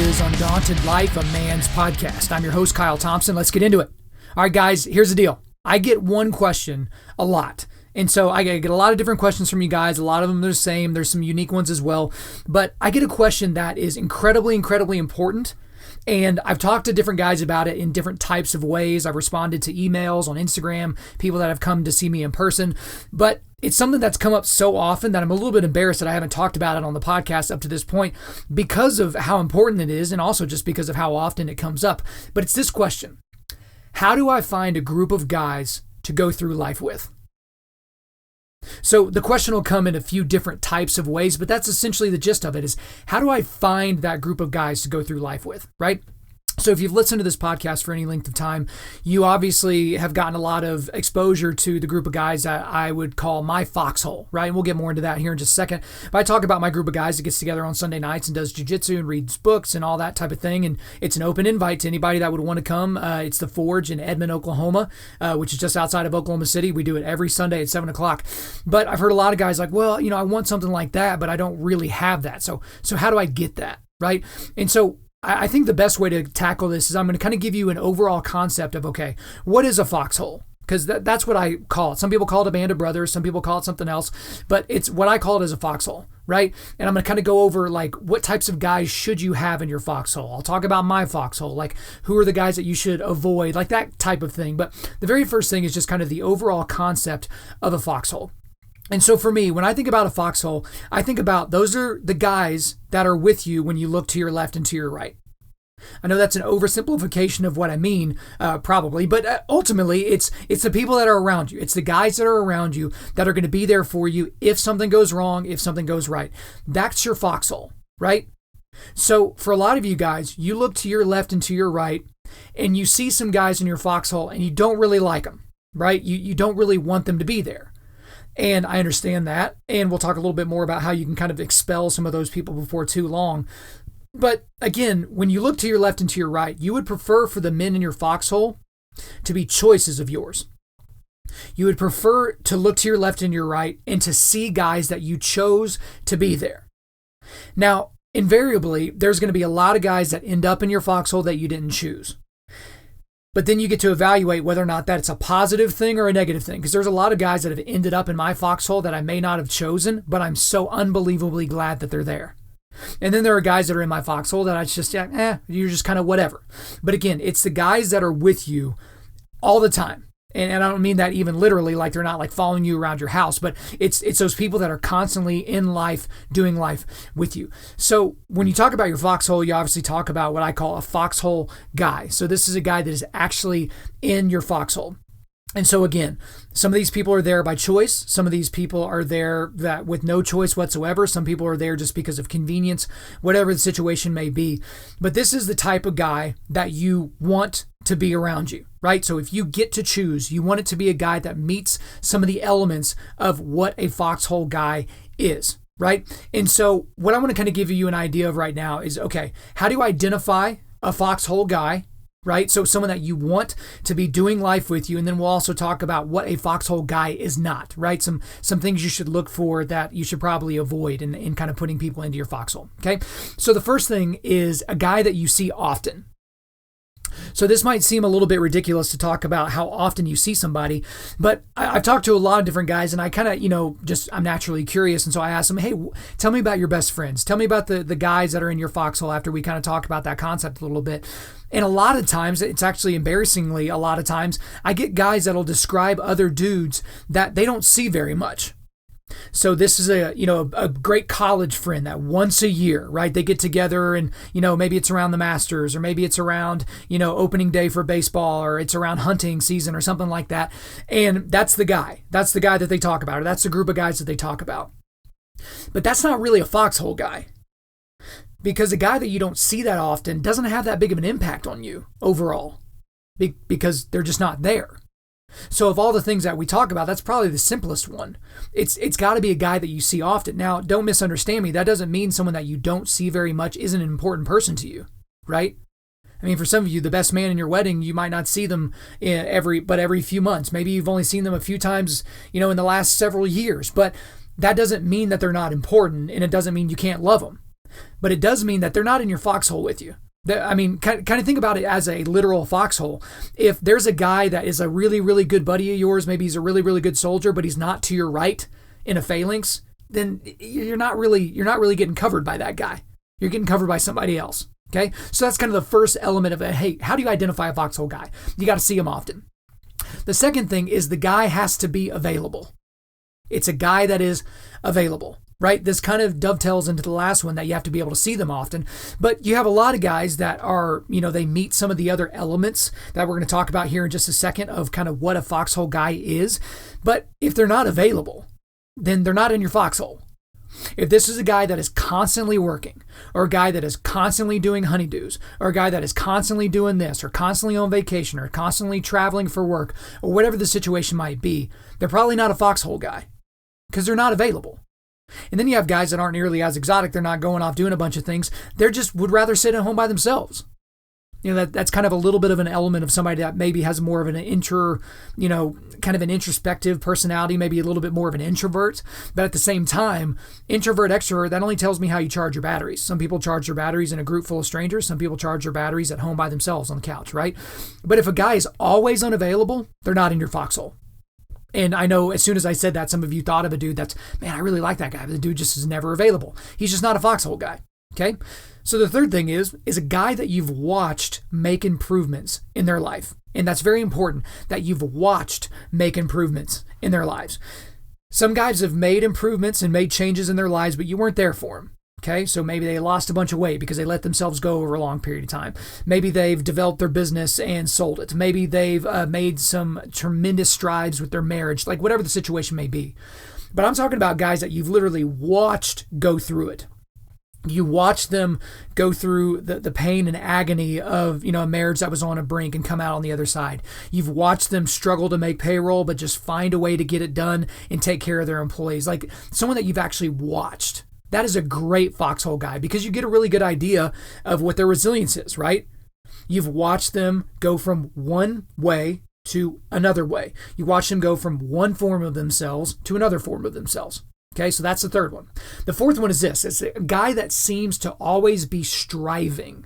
is Undaunted.Life, a man's podcast. I'm your host, Kyle Thompson. Let's get into it. All right, guys, here's the deal. I get one question a lot. And so I get a lot of different questions from you guys. A lot of them are the same. There's some unique ones as well. But I get a question that is incredibly important. And I've talked to different guys about it in different types of ways. I've responded to emails on Instagram, people that have come to see me in person. But it's something that's come up so often that I'm a little bit embarrassed that I haven't talked about it on the podcast up to this point because of how important it is and also just because of how often it comes up. But it's this question: how do I find a group of guys to go through life with? So the question will come in a few different types of ways, but that's essentially the gist of it: is how do I find that group of guys to go through life with, right? So if you've listened to this podcast for any length of time, you obviously have gotten a lot of exposure to the group of guys that I would call my foxhole, right? And we'll get more into that here in just a second. But I talk about my group of guys that gets together on Sunday nights and does jiu-jitsu and reads books and all that type of thing. And it's an open invite to anybody that would want to come. It's the Forge in Edmond, Oklahoma, which is just outside of Oklahoma City. We do it every Sunday at 7 o'clock. But I've heard a lot of guys like, well, I want something like that, but I don't really have that. So how do I get that, right? And so I think the best way to tackle this is I'm going to kind of give you an overall concept of, okay, what is a foxhole? Because that's what I call it. Some people call it a band of brothers. Some people call it something else. But it's what I call it as a foxhole, right? And I'm going to kind of go over like what types of guys should you have in your foxhole. I'll talk about my foxhole, like who are the guys that you should avoid, like that type of thing. But the very first thing is just kind of the overall concept of a foxhole. And so for me, when I think about a foxhole, I think about those are the guys that are with you when you look to your left and to your right. I know that's an oversimplification of what I mean, probably, but ultimately it's the people that are around you. It's the guys that are around you that are going to be there for you if something goes wrong, if something goes right. That's your foxhole, right? So for a lot of you guys, you look to your left and to your right, and you see some guys in your foxhole, and you don't really like them, right? You don't really want them to be there. And I understand that. And we'll talk a little bit more about how you can kind of expel some of those people before too long. But again, when you look to your left and to your right, you would prefer for the men in your foxhole to be choices of yours. You would prefer to look to your left and your right and to see guys that you chose to be there. Now, invariably, there's going to be a lot of guys that end up in your foxhole that you didn't choose. But then you get to evaluate whether or not that's a positive thing or a negative thing. Because there's a lot of guys that have ended up in my foxhole that I may not have chosen, but I'm so unbelievably glad that they're there. And then there are guys that are in my foxhole that I just, you're just kind of whatever. But again, it's the guys that are with you all the time. And I don't mean that even literally, like they're not like following you around your house, but it's those people that are constantly in life, doing life with you. So when you talk about your foxhole, you obviously talk about what I call a foxhole guy. So this is a guy that is actually in your foxhole. And so again, some of these people are there by choice. Some of these people are there that with no choice whatsoever. Some people are there just because of convenience, whatever the situation may be. But this is the type of guy that you want to be around you, right? So if you get to choose, you want it to be a guy that meets some of the elements of what a foxhole guy is, right? And so what I want to kind of give you an idea of right now is, okay, how do you identify a foxhole guy? Right? So someone that you want to be doing life with you. And then we'll also talk about what a foxhole guy is not, right? Some things you should look for that you should probably avoid in kind of putting people into your foxhole. Okay. So the first thing is a guy that you see often. So this might seem a little bit ridiculous to talk about how often you see somebody, but I've talked to a lot of different guys and I kind of, I'm naturally curious. And so I asked them, hey, tell me about your best friends. Tell me about the guys that are in your foxhole after we kind of talk about that concept a little bit. And a lot of times, it's actually embarrassingly, a lot of times, I get guys that'll describe other dudes that they don't see very much. So this is a great college friend that once a year, right? They get together and, maybe it's around the Masters or maybe it's around, opening day for baseball or it's around hunting season or something like that. And that's the guy. That's the guy that they talk about, or that's the group of guys that they talk about. But that's not really a foxhole guy. Because a guy that you don't see that often doesn't have that big of an impact on you overall because they're just not there. So of all the things that we talk about, that's probably the simplest one. It's got to be a guy that you see often. Now, don't misunderstand me. That doesn't mean someone that you don't see very much isn't an important person to you, right? I mean, for some of you, the best man in your wedding, you might not see them every few months. Maybe you've only seen them a few times, in the last several years. But that doesn't mean that they're not important, and it doesn't mean you can't love them. But it does mean that they're not in your foxhole with you. I mean, kind of think about it as a literal foxhole. If there's a guy that is a really, really good buddy of yours, maybe he's a really, really good soldier, but he's not to your right in a phalanx, then you're not really getting covered by that guy. You're getting covered by somebody else. Okay, so that's kind of the first element of it. Hey, how do you identify a foxhole guy? You got to see him often. The second thing is the guy has to be available. It's a guy that is available, right? This kind of dovetails into the last one, that you have to be able to see them often. But you have a lot of guys that are, they meet some of the other elements that we're going to talk about here in just a second of kind of what a foxhole guy is. But if they're not available, then they're not in your foxhole. If this is a guy that is constantly working, or a guy that is constantly doing honeydews, or a guy that is constantly doing this, or constantly on vacation, or constantly traveling for work, or whatever the situation might be, they're probably not a foxhole guy because they're not available. And then you have guys that aren't nearly as exotic. They're not going off doing a bunch of things. They're just would rather sit at home by themselves. That's kind of a little bit of an element of somebody that maybe has more of an kind of an introspective personality, maybe a little bit more of an introvert. But at the same time, introvert, extrovert, that only tells me how you charge your batteries. Some people charge their batteries in a group full of strangers. Some people charge their batteries at home by themselves on the couch, right? But if a guy is always unavailable, they're not in your foxhole. And I know as soon as I said that, some of you thought of a dude that's, man, I really like that guy, but the dude just is never available. He's just not a foxhole guy. Okay. So the third thing is a guy that you've watched make improvements in their life. And that's very important, that you've watched make improvements in their lives. Some guys have made improvements and made changes in their lives, but you weren't there for them. Okay, so maybe they lost a bunch of weight because they let themselves go over a long period of time. Maybe they've developed their business and sold it. Maybe they've made some tremendous strides with their marriage, like whatever the situation may be. But I'm talking about guys that you've literally watched go through it. You watch them go through the pain and agony of, a marriage that was on a brink and come out on the other side. You've watched them struggle to make payroll, but just find a way to get it done and take care of their employees. Like someone that you've actually watched. That is a great foxhole guy because you get a really good idea of what their resilience is, right? You've watched them go from one way to another way. You watch them go from one form of themselves to another form of themselves. Okay, so that's the third one. The fourth one is this. It's a guy that seems to always be striving.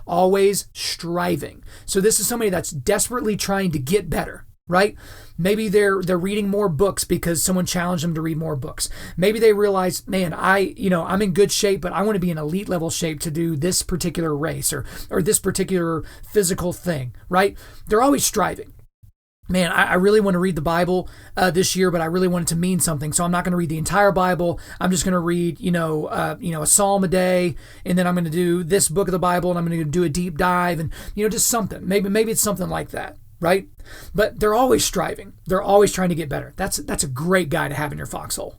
Always striving. So this is somebody that's desperately trying to get better, right? Maybe they're reading more books because someone challenged them to read more books. Maybe they realize, man, I'm in good shape, but I want to be in elite level shape to do this particular race or this particular physical thing, right? They're always striving. Man, I really want to read the Bible this year, but I really want it to mean something. So I'm not going to read the entire Bible. I'm just going to read, a psalm a day, and then I'm going to do this book of the Bible, and I'm going to do a deep dive, and just something. Maybe it's something like that, right? But they're always striving. They're always trying to get better. That's a great guy to have in your foxhole.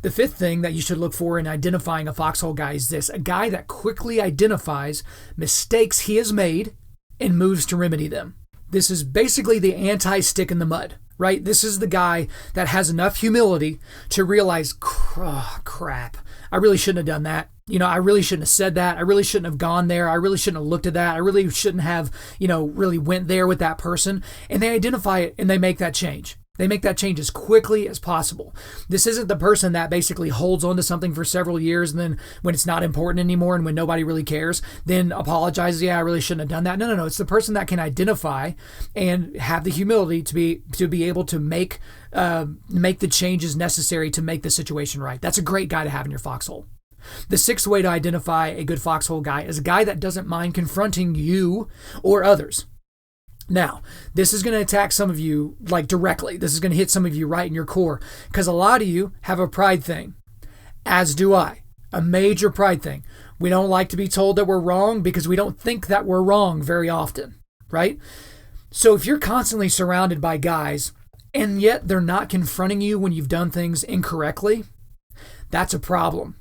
The fifth thing that you should look for in identifying a foxhole guy is this: a guy that quickly identifies mistakes he has made and moves to remedy them. This is basically the anti-stick in the mud, right? This is the guy that has enough humility to realize, crap, I really shouldn't have done that. I really shouldn't have said that. I really shouldn't have gone there. I really shouldn't have looked at that. I really shouldn't have, really went there with that person. And they identify it and they make that change. They make that change as quickly as possible. This isn't the person that basically holds on to something for several years and then when it's not important anymore and when nobody really cares, then apologizes. Yeah, I really shouldn't have done that. No. It's the person that can identify and have the humility to be able to make the changes necessary to make the situation right. That's a great guy to have in your foxhole. The sixth way to identify a good foxhole guy is a guy that doesn't mind confronting you or others. Now, this is going to attack some of you like directly. This is going to hit some of you right in your core because a lot of you have a pride thing, as do I, a major pride thing. We don't like to be told that we're wrong because we don't think that we're wrong very often, right? So if you're constantly surrounded by guys and yet they're not confronting you when you've done things incorrectly, that's a problem.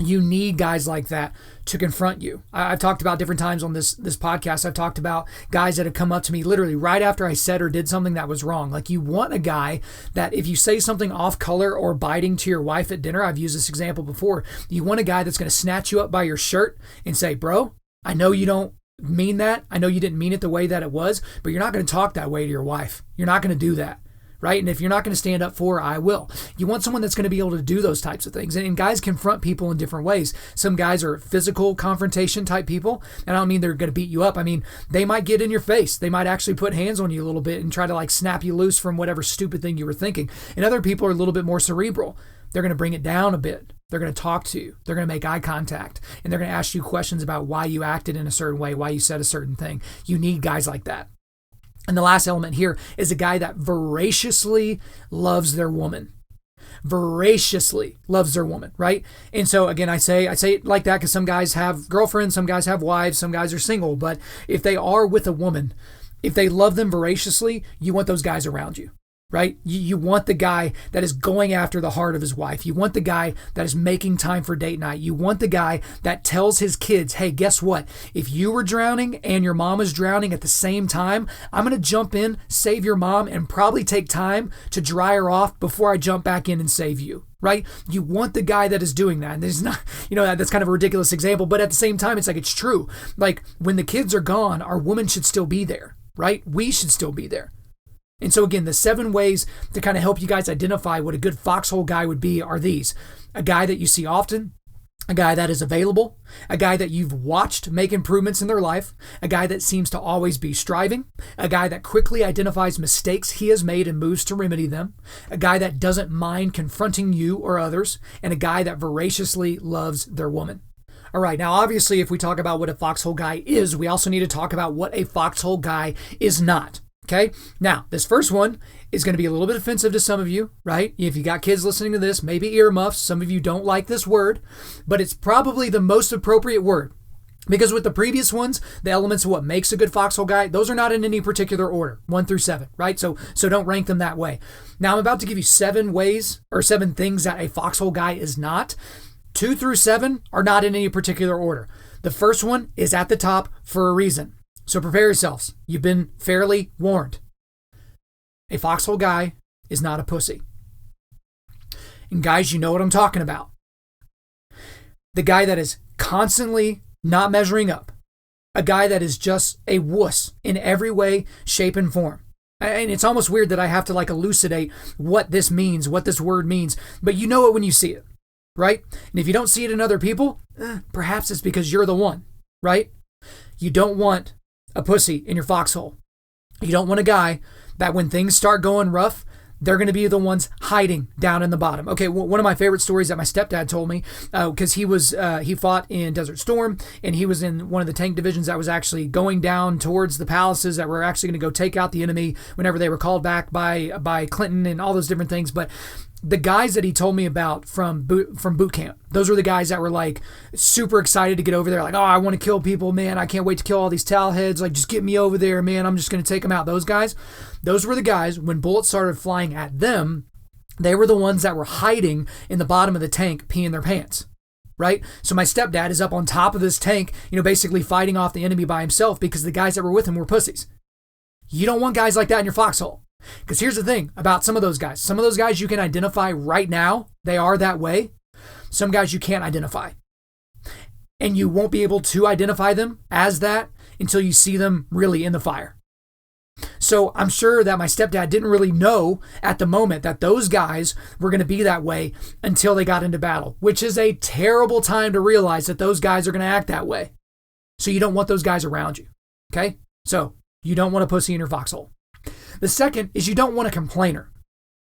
You need guys like that to confront you. I've talked about different times on this podcast. I've talked about guys that have come up to me literally right after I said or did something that was wrong. Like you want a guy that if you say something off color or biting to your wife at dinner, I've used this example before. You want a guy that's going to snatch you up by your shirt and say, bro, I know you don't mean that. I know you didn't mean it the way that it was, but you're not going to talk that way to your wife. You're not going to do that. right? And if you're not going to stand up for, I will. You want someone that's going to be able to do those types of things. And guys confront people in different ways. Some guys are physical confrontation type people. And I don't mean they're going to beat you up. I mean, they might get in your face. They might actually put hands on you a little bit and try to like snap you loose from whatever stupid thing you were thinking. And other people are a little bit more cerebral. They're going to bring it down a bit. They're going to talk to you. They're going to make eye contact. And they're going to ask you questions about why you acted in a certain way, why you said a certain thing. You need guys like that. And the last element here is a guy that voraciously loves their woman. Voraciously loves their woman, right? And so again, I say it like that because some guys have girlfriends, some guys have wives, some guys are single. But if they are with a woman, if they love them voraciously, you want those guys around you. Right? You want the guy that is going after the heart of his wife. You want the guy that is making time for date night. You want the guy that tells his kids, hey, guess what? If you were drowning and your mom is drowning at the same time, I'm going to jump in, save your mom, and probably take time to dry her off before I jump back in and save you. Right? You want the guy that is doing that. And there's not, that's kind of a ridiculous example, but at the same time, it's like, it's true. Like when the kids are gone, our woman should still be there, right? We should still be there. And so again, the 7 ways to kind of help you guys identify what a good foxhole guy would be are these. A guy that you see often, a guy that is available, a guy that you've watched make improvements in their life, a guy that seems to always be striving, a guy that quickly identifies mistakes he has made and moves to remedy them, a guy that doesn't mind confronting you or others, and a guy that voraciously loves their woman. All right, now obviously if we talk about what a foxhole guy is, we also need to talk about what a foxhole guy is not. Okay, now this first one is going to be a little bit offensive to some of you, right? If you got kids listening to this, maybe earmuffs. Some of you don't like this word, but it's probably the most appropriate word. Because with the previous ones, the elements of what makes a good foxhole guy, those are not in any particular order, 1 through 7, right? So don't rank them that way. Now I'm about to give you 7 ways or 7 things that a foxhole guy is not. 2 through 7 are not in any particular order. The first one is at the top for a reason. So prepare yourselves. You've been fairly warned. A foxhole guy is not a pussy. And guys, you know what I'm talking about. The guy that is constantly not measuring up. A guy that is just a wuss in every way, shape, and form. And it's almost weird that I have to like elucidate what this means, what this word means. But you know it when you see it, right? And if you don't see it in other people, perhaps it's because you're the one, right? You don't want a pussy in your foxhole. You don't want a guy that when things start going rough, they're going to be the ones hiding down in the bottom. Okay, one of my favorite stories that my stepdad told me, because he fought in Desert Storm, and he was in one of the tank divisions that was actually going down towards the palaces that were actually going to go take out the enemy whenever they were called back by Clinton and all those different things. But the guys that he told me about from boot camp, those were the guys that were like super excited to get over there. Like, oh, I want to kill people, man. I can't wait to kill all these towel heads. Like, just get me over there, man. I'm just going to take them out. Those guys, those were the guys when bullets started flying at them. They were the ones that were hiding in the bottom of the tank, peeing their pants. Right? So my stepdad is up on top of this tank, basically fighting off the enemy by himself because the guys that were with him were pussies. You don't want guys like that in your foxhole. Because here's the thing about some of those guys. Some of those guys you can identify right now. They are that way. Some guys you can't identify. And you won't be able to identify them as that until you see them really in the fire. So I'm sure that my stepdad didn't really know at the moment that those guys were going to be that way until they got into battle, which is a terrible time to realize that those guys are going to act that way. So you don't want those guys around you. Okay? So you don't want a pussy in your foxhole. The second is you don't want a complainer.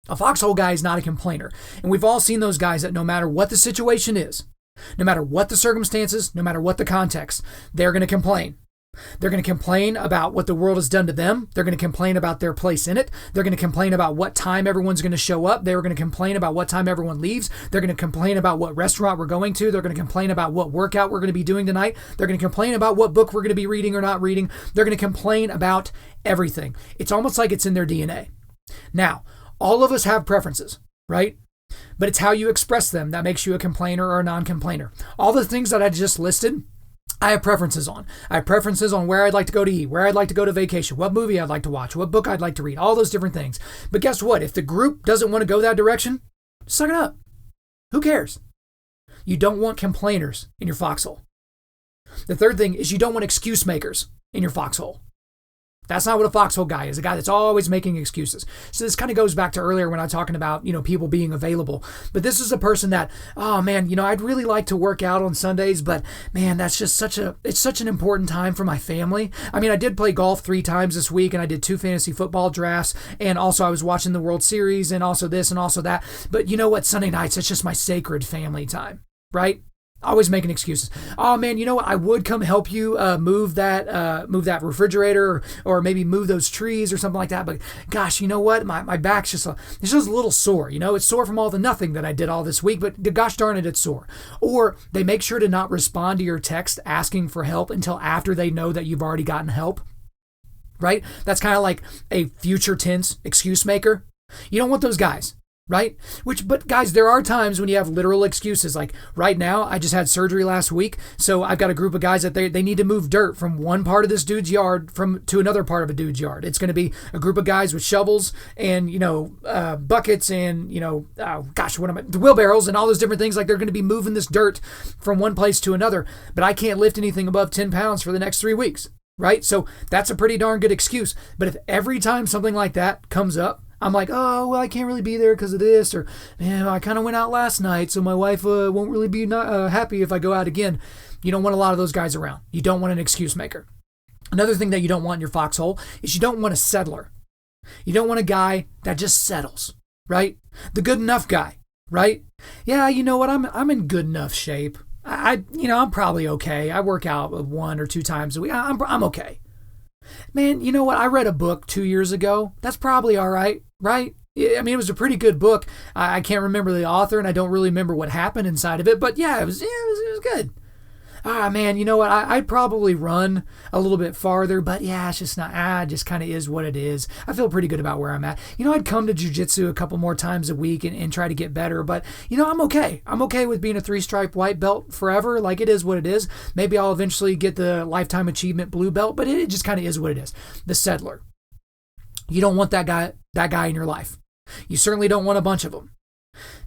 A foxhole guy is not a complainer. And we've all seen those guys that no matter what the situation is, no matter what the circumstances, no matter what the context, they're going to complain. They're going to complain about what the world has done to them. They're going to complain about their place in it. They're going to complain about what time everyone's going to show up. They're going to complain about what time everyone leaves. They're going to complain about what restaurant we're going to. They're going to complain about what workout we're going to be doing tonight. They're going to complain about what book we're going to be reading or not reading. They're going to complain about everything. It's almost like it's in their DNA. Now, all of us have preferences, right? But it's how you express them that makes you a complainer or a non-complainer. All the things that I just listed, I have preferences on. I have preferences on where I'd like to go to eat, where I'd like to go to vacation, what movie I'd like to watch, what book I'd like to read, all those different things. But guess what? If the group doesn't want to go that direction, suck it up. Who cares? You don't want complainers in your foxhole. The third thing is you don't want excuse makers in your foxhole. That's not what a foxhole guy is, a guy that's always making excuses. So this kind of goes back to earlier when I was talking about, people being available. But this is a person that, oh man, I'd really like to work out on Sundays, but man, that's just it's such an important time for my family. I mean, I did play golf 3 times this week, and I did 2 fantasy football drafts, and also I was watching the World Series, and also this and also that. But you know what? Sunday nights, it's just my sacred family time, right? Always making excuses. Oh man, you know what? I would come help you move that refrigerator, or maybe move those trees or something like that. But gosh, you know what? My back's it's just a little sore. It's sore from all the nothing that I did all this week. But gosh darn it, it's sore. Or they make sure to not respond to your text asking for help until after they know that you've already gotten help. Right? That's kind of like a future tense excuse maker. You don't want those guys. Right? But guys, there are times when you have literal excuses. Like right now, I just had surgery last week. So I've got a group of guys that they need to move dirt from one part of this dude's yard to another part of a dude's yard. It's going to be a group of guys with shovels and, buckets and, the wheelbarrows and all those different things. Like they're going to be moving this dirt from one place to another. But I can't lift anything above 10 pounds for the next 3 weeks. Right? So that's a pretty darn good excuse. But if every time something like that comes up, I'm like, oh, well, I can't really be there because of this, or man, I kind of went out last night, so my wife won't really be happy if I go out again. You don't want a lot of those guys around. You don't want an excuse maker. Another thing that you don't want in your foxhole is you don't want a settler. You don't want a guy that just settles, right? The good enough guy, right? Yeah, you know what? I'm in good enough shape. I'm probably okay. I work out 1 or 2 times a week. I'm okay. Man, you know what? I read a book 2 years ago. That's probably all right, right? I mean, it was a pretty good book. I can't remember the author, and I don't really remember what happened inside of it. But yeah, it was good. Man, you know what? I'd probably run a little bit farther, but yeah, it's just not. It just kind of is what it is. I feel pretty good about where I'm at. I'd come to jiu-jitsu a couple more times a week and try to get better, but I'm okay. I'm okay with being a 3-stripe white belt forever. Like it is what it is. Maybe I'll eventually get the lifetime achievement blue belt, but it just kind of is what it is. The settler. You don't want that guy in your life. You certainly don't want a bunch of them,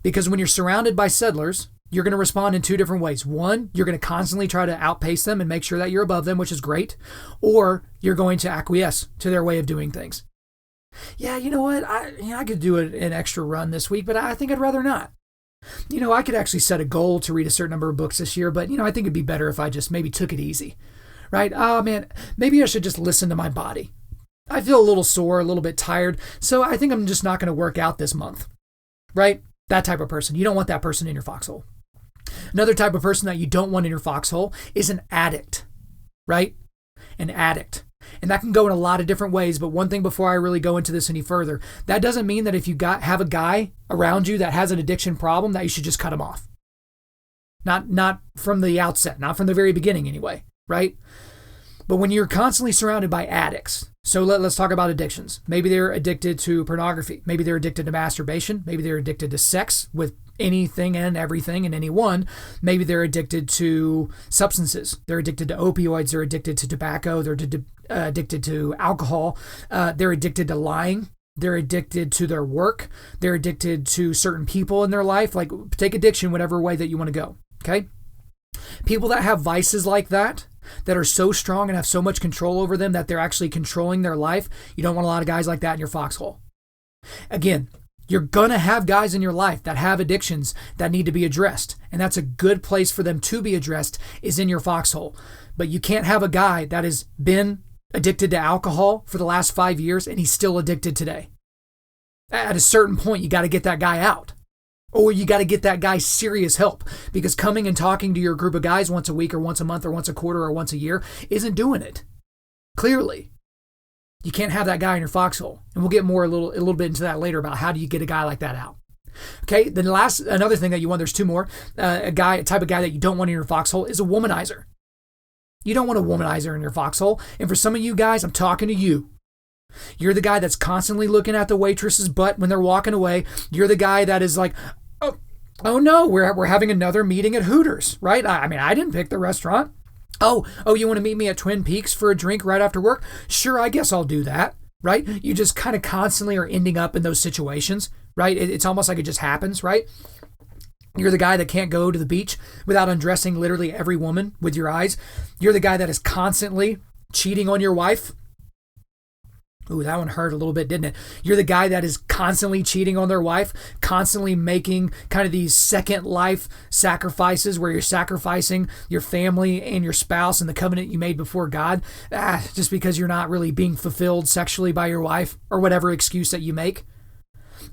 because when you're surrounded by settlers, you're going to respond in 2 different ways. One, you're going to constantly try to outpace them and make sure that you're above them, which is great. Or you're going to acquiesce to their way of doing things. Yeah, you know what? I could do an extra run this week, but I think I'd rather not. I could actually set a goal to read a certain number of books this year, but, I think it'd be better if I just maybe took it easy. Right? Oh, man, maybe I should just listen to my body. I feel a little sore, a little bit tired, so I think I'm just not going to work out this month. Right? That type of person. You don't want that person in your foxhole. Another type of person that you don't want in your foxhole is an addict, right? An addict. And that can go in a lot of different ways, but one thing before I really go into this any further, that doesn't mean that if you have a guy around you that has an addiction problem that you should just cut him off. Not from the outset, not from the very beginning anyway, right? But when you're constantly surrounded by addicts, so let's talk about addictions. Maybe they're addicted to pornography. Maybe they're addicted to masturbation. Maybe they're addicted to sex with anything and everything and anyone. Maybe they're addicted to substances. They're addicted to opioids. They're addicted to tobacco. They're addicted to alcohol. They're addicted to lying. They're addicted to their work. They're addicted to certain people in their life. Like, take addiction whatever way that you want to go. Okay? People that have vices like that are so strong and have so much control over them that they're actually controlling their life, you don't want a lot of guys like that in your foxhole. Again, you're going to have guys in your life that have addictions that need to be addressed. And that's a good place for them to be addressed, is in your foxhole. But you can't have a guy that has been addicted to alcohol for the last 5 years and he's still addicted today. At a certain point, you got to get that guy out. Or you got to get that guy serious help, because coming and talking to your group of guys once a week or once a month or once a quarter or once a year isn't doing it. Clearly. You can't have that guy in your foxhole. And we'll get more a little bit into that later about how do you get a guy like that out. Okay, then another thing that you want, there's 2 more. A type of guy that you don't want in your foxhole is a womanizer. You don't want a womanizer in your foxhole. And for some of you guys, I'm talking to you. You're the guy that's constantly looking at the waitress's butt when they're walking away. You're the guy that is like, oh no, we're having another meeting at Hooters, right? I mean, I didn't pick the restaurant. Oh, you want to meet me at Twin Peaks for a drink right after work? Sure, I guess I'll do that, right? You just kind of constantly are ending up in those situations, right? It's almost like it just happens, right? You're the guy that can't go to the beach without undressing literally every woman with your eyes. You're the guy that is constantly cheating on your wife. Ooh, that one hurt a little bit, didn't it? You're the guy that is constantly cheating on their wife, constantly making kind of these second life sacrifices where you're sacrificing your family and your spouse and the covenant you made before God, just because you're not really being fulfilled sexually by your wife or whatever excuse that you make.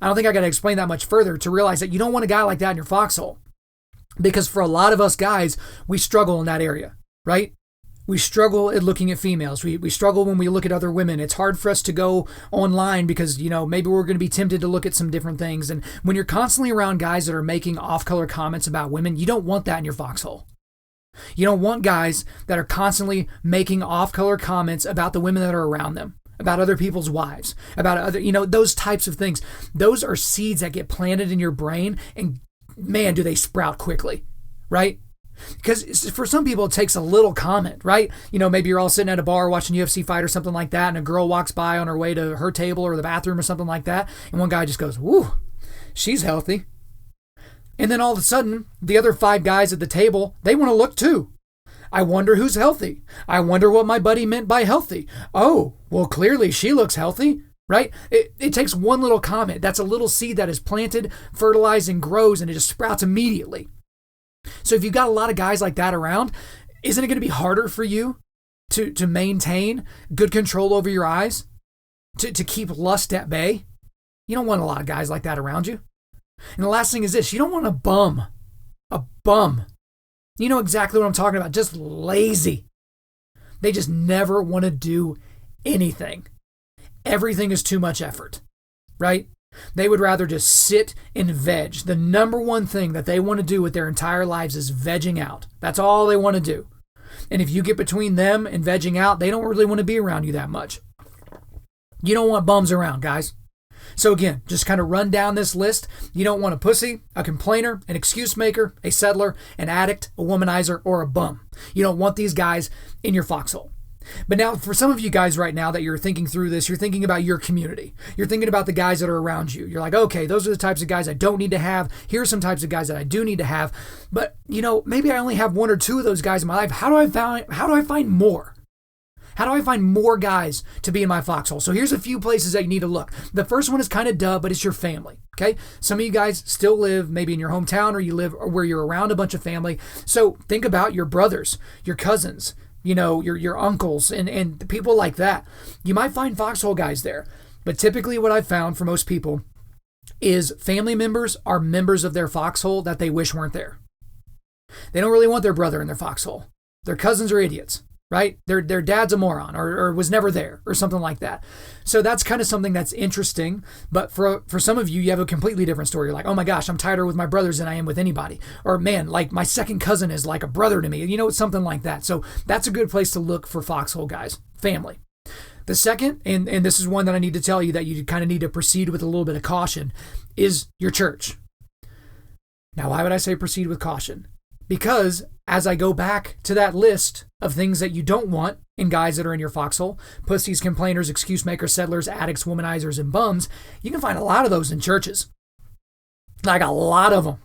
I don't think I got to explain that much further to realize that you don't want a guy like that in your foxhole. Because for a lot of us guys, we struggle in that area, right? We struggle at looking at females. We struggle when we look at other women. It's hard for us to go online because, maybe we're going to be tempted to look at some different things. And when you're constantly around guys that are making off-color comments about women, you don't want that in your foxhole. You don't want guys that are constantly making off-color comments about the women that are around them, about other people's wives, about other, those types of things. Those are seeds that get planted in your brain, and man, do they sprout quickly, right? Because for some people, it takes a little comment, right? Maybe you're all sitting at a bar watching UFC fight or something like that, and a girl walks by on her way to her table or the bathroom or something like that, and one guy just goes, "Woo, she's healthy." And then all of a sudden, the other 5 guys at the table, they want to look too. I wonder who's healthy. I wonder what my buddy meant by healthy. Oh, well, clearly she looks healthy, right? It takes one little comment. That's a little seed that is planted, fertilized, and grows, and it just sprouts immediately. So if you've got a lot of guys like that around, isn't it going to be harder for you to maintain good control over your eyes, to keep lust at bay? You don't want a lot of guys like that around you. And the last thing is this: you don't want a bum. A bum. You know exactly what I'm talking about. Just lazy. They just never want to do anything. Everything is too much effort, right? They would rather just sit and veg. The number one thing that they want to do with their entire lives is vegging out. That's all they want to do. And if you get between them and vegging out, they don't really want to be around you that much. You don't want bums around, guys. So again, just kind of run down this list. You don't want a pussy, a complainer, an excuse maker, a settler, an addict, a womanizer, or a bum. You don't want these guys in your foxhole. But now, for some of you guys right now that you're thinking through this, you're thinking about your community. You're thinking about the guys that are around you. You're like, okay, those are the types of guys I don't need to have. Here's some types of guys that I do need to have. But, maybe I only have 1 or 2 of those guys in my life. How do I find more? How do I find more guys to be in my foxhole? So here's a few places that you need to look. The first one is kind of duh, but it's your family, okay? Some of you guys still live maybe in your hometown, or you live where you're around a bunch of family. So think about your brothers, your cousins, your uncles and people like that. You might find foxhole guys there. But typically what I've found for most people is family members are members of their foxhole that they wish weren't there. They don't really want their brother in their foxhole. Their cousins are idiots, right? Their dad's a moron or was never there or something like that. So that's kind of something that's interesting. But for some of you, you have a completely different story. You're like, oh my gosh, I'm tighter with my brothers than I am with anybody. Or man, like my second cousin is like a brother to me. It's something like that. So that's a good place to look for foxhole guys, family. The second, and this is one that I need to tell you that you kind of need to proceed with a little bit of caution, is your church. Now, why would I say proceed with caution? Because as I go back to that list of things that you don't want in guys that are in your foxhole, pussies, complainers, excuse makers, settlers, addicts, womanizers, and bums, you can find a lot of those in churches. Like a lot of them.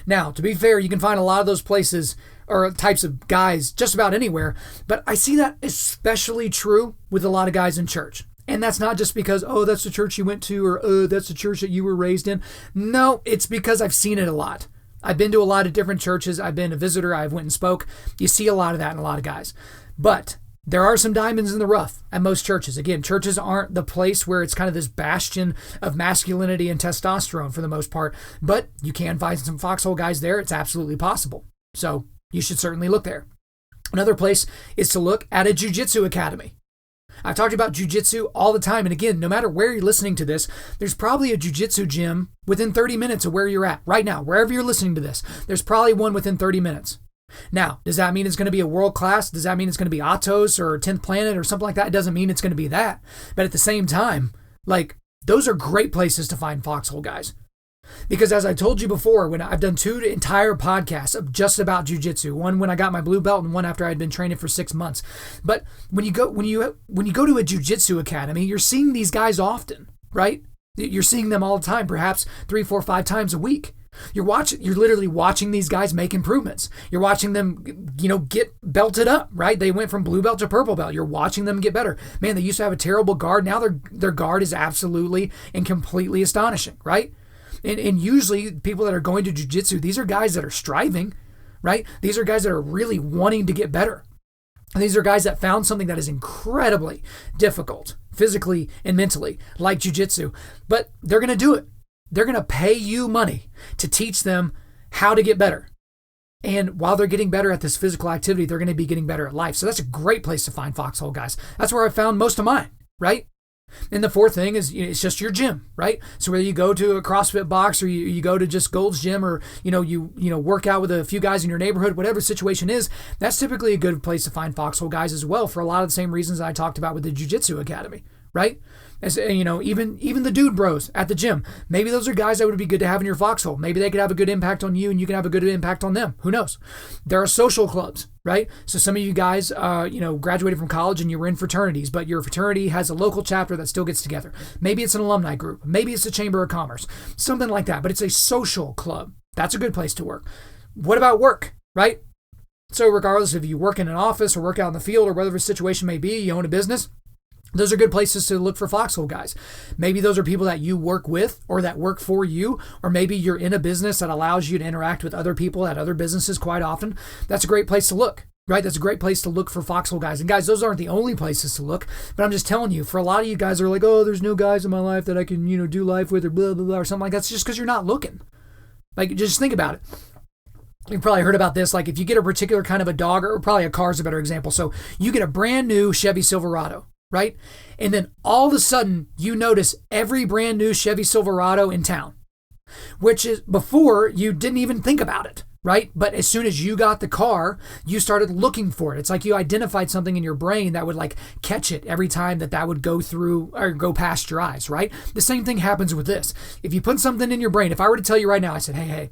Now, to be fair, you can find a lot of those places or types of guys just about anywhere, but I see that especially true with a lot of guys in church. And that's not just because, oh, that's the church you went to, or oh, that's the church that you were raised in. No, it's because I've seen it a lot. I've been to a lot of different churches. I've been a visitor. I've went and spoke. You see a lot of that in a lot of guys. But there are some diamonds in the rough at most churches. Again, churches aren't the place where it's kind of this bastion of masculinity and testosterone for the most part. But you can find some foxhole guys there. It's absolutely possible. So you should certainly look there. Another place is to look at a jiu-jitsu academy. I've talked about jiu-jitsu all the time. And again, no matter where you're listening to this, there's probably a jiu-jitsu gym within 30 minutes of where you're at right now. Wherever you're listening to this, there's probably one within 30 minutes. Now, does that mean it's going to be a world class? Does that mean it's going to be Atos or 10th Planet or something like that? It doesn't mean it's going to be that. But at the same time, those are great places to find foxhole guys. Because as I told you before, when I've done 2 entire podcasts of just about jiu-jitsu, one when I got my blue belt and one after I had been training for 6 months. But when you go to a jiu-jitsu academy, you're seeing these guys often, right? You're seeing them all the time, perhaps 3, 4, 5 times a week. You're literally watching these guys make improvements. You're watching them, get belted up, right? They went from blue belt to purple belt. You're watching them get better. Man, they used to have a terrible guard. Now their guard is absolutely and completely astonishing, right? And usually people that are going to jiu-jitsu, these are guys that are striving, right? These are guys that are really wanting to get better. These are guys that found something that is incredibly difficult, physically and mentally, like jiu-jitsu, but they're going to do it. They're going to pay you money to teach them how to get better. And while they're getting better at this physical activity, they're going to be getting better at life. So that's a great place to find Foxhole Guys. That's where I found most of mine, right? And the fourth thing is it's just your gym, right? So whether you go to a CrossFit box or you go to just Gold's Gym or, you work out with a few guys in your neighborhood, whatever the situation is, that's typically a good place to find Foxhole Guys as well for a lot of the same reasons I talked about with the Jiu-Jitsu Academy, right? As even the dude bros at the gym, maybe those are guys that would be good to have in your foxhole. Maybe they could have a good impact on you and you can have a good impact on them. Who knows? There are social clubs, right? So some of you guys, graduated from college and you were in fraternities, but your fraternity has a local chapter that still gets together. Maybe it's an alumni group. Maybe it's a chamber of commerce, something like that, but it's a social club. That's a good place to work. What about work, right? So regardless if you work in an office or work out in the field or whatever the situation may be, you own a business, those are good places to look for Foxhole Guys. Maybe those are people that you work with or that work for you, or maybe you're in a business that allows you to interact with other people at other businesses quite often. That's a great place to look, right? That's a great place to look for Foxhole Guys. And guys, those aren't the only places to look, but I'm just telling you, for a lot of you guys are like, oh, there's no guys in my life that I can, do life with or blah, blah, blah, or something like that. It's just because you're not looking. Like, just think about it. You've probably heard about this. Like if you get a particular kind of a dog, or probably a car is a better example. So you get a brand new Chevy Silverado, right? And then all of a sudden you notice every brand new Chevy Silverado in town, which is before you didn't even think about it, right? But as soon as you got the car, you started looking for it. It's like you identified something in your brain that would like catch it every time that would go through or go past your eyes, right? The same thing happens with this. If you put something in your brain, if I were to tell you right now, I said, hey,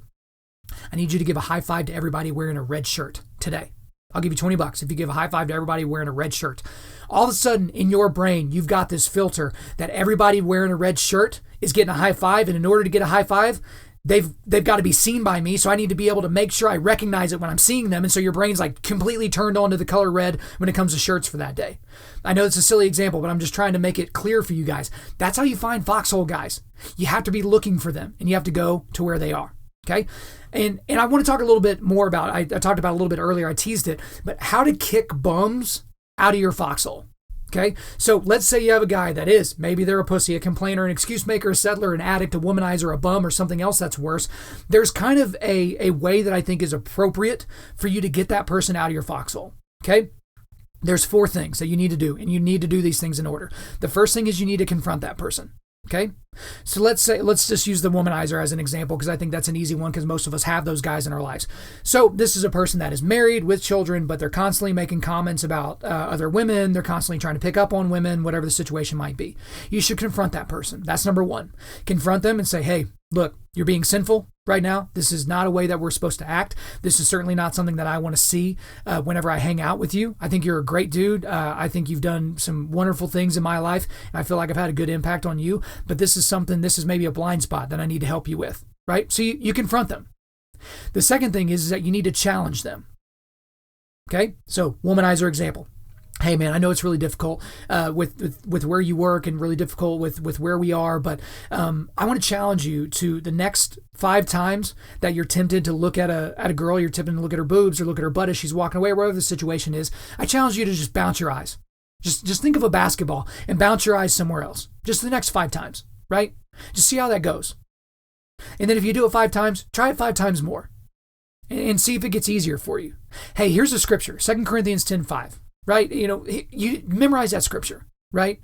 I need you to give a high five to everybody wearing a red shirt today. I'll give you $20 if you give a high five to everybody wearing a red shirt. All of a sudden in your brain, you've got this filter that everybody wearing a red shirt is getting a high five. And in order to get a high five, they've got to be seen by me. So I need to be able to make sure I recognize it when I'm seeing them. And so your brain's like completely turned on to the color red when it comes to shirts for that day. I know it's a silly example, but I'm just trying to make it clear for you guys. That's how you find Foxhole Guys. You have to be looking for them and you have to go to where they are. Okay. And I want to talk a little bit more about, I talked about a little bit earlier, I teased it, but how to kick bums out of your foxhole. Okay. So let's say you have a guy that is, maybe they're a pussy, a complainer, an excuse maker, a settler, an addict, a womanizer, a bum, or something else that's worse. There's kind of a way that I think is appropriate for you to get that person out of your foxhole. Okay. There's 4 things that you need to do, and you need to do these things in order. The first thing is you need to confront that person. Okay. So let's just use the womanizer as an example, because I think that's an easy one because most of us have those guys in our lives. So this is a person that is married with children, but they're constantly making comments about other women. They're constantly trying to pick up on women, whatever the situation might be. You should confront that person. That's number 1. Confront them and say, hey, look, you're being sinful right now. This is not a way that we're supposed to act. This is certainly not something that I want to see whenever I hang out with you. I think you're a great dude. I think you've done some wonderful things in my life. And I feel like I've had a good impact on you, but this is maybe a blind spot that I need to help you with, right? So you confront them. The second thing is that you need to challenge them. Okay. So womanizer example. Hey man, I know it's really difficult with where you work and really difficult with where we are, but I want to challenge you to the next 5 times that you're tempted to look at a girl, you're tempted to look at her boobs or look at her butt as she's walking away, wherever the situation is. I challenge you to just bounce your eyes. Just think of a basketball and bounce your eyes somewhere else. Just the next 5 times, right? Just see how that goes. And then if you do it 5 times, try it 5 times more and see if it gets easier for you. Hey, here's a scripture, 2 Corinthians 10:5. Right? You memorize that scripture, right?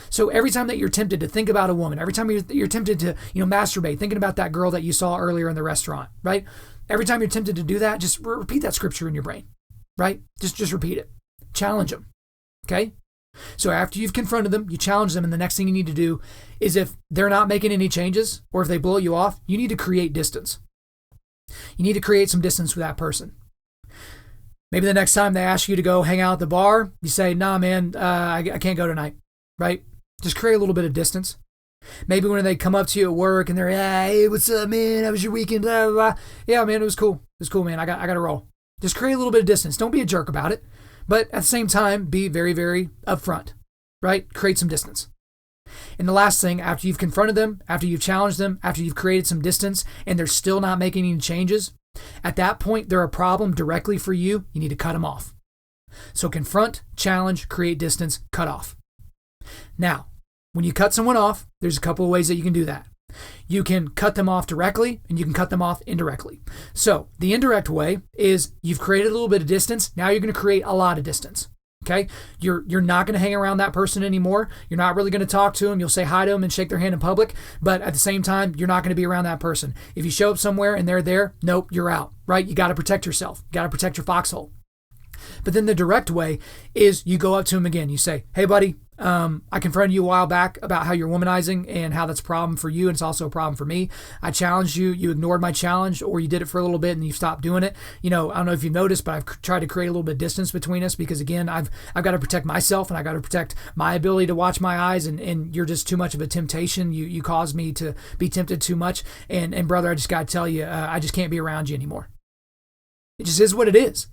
So every time that you're tempted to think about a woman, every time you're tempted to, masturbate, thinking about that girl that you saw earlier in the restaurant, right? Every time you're tempted to do that, just repeat that scripture in your brain, right? Just repeat it. Challenge them. Okay? So after you've confronted them, you challenge them, and the next thing you need to do is, if they're not making any changes or if they blow you off, you need to create distance. You need to create some distance with that person. Maybe the next time they ask you to go hang out at the bar, you say, nah, man, I can't go tonight, right? Just create a little bit of distance. Maybe when they come up to you at work and they're, hey, what's up, man? How was your weekend? Blah, blah, blah. Yeah, man, it was cool. It was cool, man. I got to roll. Just create a little bit of distance. Don't be a jerk about it. But at the same time, be very, very upfront, right? Create some distance. And the last thing, after you've confronted them, after you've challenged them, after you've created some distance, and they're still not making any changes, at that point, they're a problem directly for you. You need to cut them off. So confront, challenge, create distance, cut off. Now, when you cut someone off, there's a couple of ways that you can do that. You can cut them off directly, and you can cut them off indirectly. So the indirect way is you've created a little bit of distance. Now you're going to create a lot of distance. Okay, you're not going to hang around that person anymore. You're not really going to talk to them. You'll say hi to them and shake their hand in public, but at the same time, you're not going to be around that person. If you show up somewhere and they're there, nope, you're out, right? You got to protect yourself. You got to protect your foxhole. But then the direct way is you go up to them again. You say, hey, buddy, I confronted you a while back about how you're womanizing and how that's a problem for you, and it's also a problem for me. I challenged you. You ignored my challenge, or you did it for a little bit and you stopped doing it. I don't know if you've noticed, but I've tried to create a little bit of distance between us because, again, I've got to protect myself and I got to protect my ability to watch my eyes, and you're just too much of a temptation. You cause me to be tempted too much. And brother, I just got to tell you, I just can't be around you anymore. It just is what it is.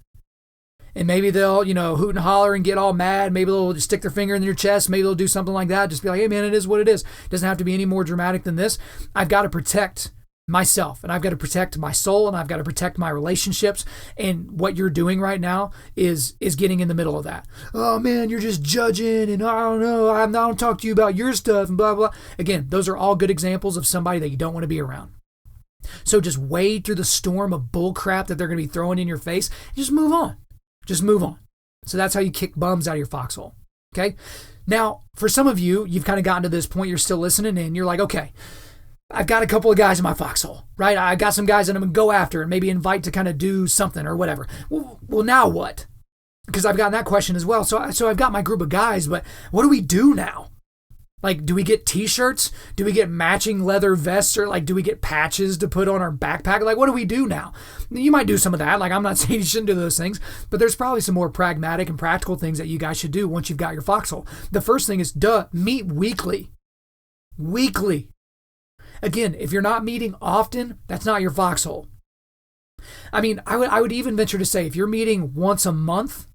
And maybe they'll, hoot and holler and get all mad. Maybe they'll just stick their finger in your chest. Maybe they'll do something like that. Just be like, hey, man, it is what it is. It doesn't have to be any more dramatic than this. I've got to protect myself, and I've got to protect my soul, and I've got to protect my relationships. And what you're doing right now is getting in the middle of that. Oh, man, you're just judging, and I don't know. I don't talk to you about your stuff and blah, blah. Again, those are all good examples of somebody that you don't want to be around. So just wade through the storm of bull crap that they're going to be throwing in your face. Just move on. Just move on. So that's how you kick bums out of your foxhole. Okay. Now, for some of you, you've kind of gotten to this point, you're still listening, and you're like, okay, I've got a couple of guys in my foxhole, right? I got some guys that I'm going to go after and maybe invite to kind of do something or whatever. Well, now what? Because I've gotten that question as well. So I've got my group of guys, but what do we do now? Like, do we get t-shirts? Do we get matching leather vests? Or do we get patches to put on our backpack? What do we do now? You might do some of that. I'm not saying you shouldn't do those things, but there's probably some more pragmatic and practical things that you guys should do once you've got your foxhole. The first thing is, meet weekly. Weekly. Again, if you're not meeting often, that's not your foxhole. I would even venture to say if you're meeting once a month,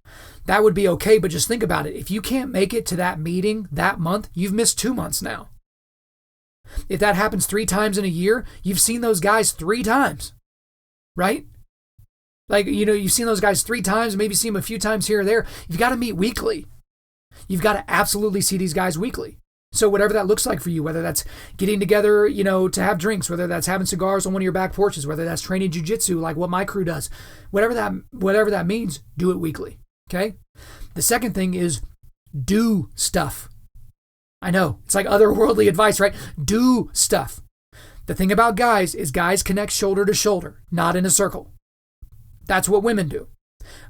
that would be okay, but just think about it. If you can't make it to that meeting that month, you've missed 2 months now. If that happens 3 times in a year, you've seen those guys 3 times, right? You've seen those guys 3 times, maybe see them a few times here or there. You've got to meet weekly. You've got to absolutely see these guys weekly. So whatever that looks like for you, whether that's getting together, to have drinks, whether that's having cigars on one of your back porches, whether that's training jiu-jitsu like what my crew does, whatever that means, do it weekly. Okay? The second thing is do stuff. I know, it's like otherworldly advice, right? Do stuff. The thing about guys is guys connect shoulder to shoulder, not in a circle. That's what women do.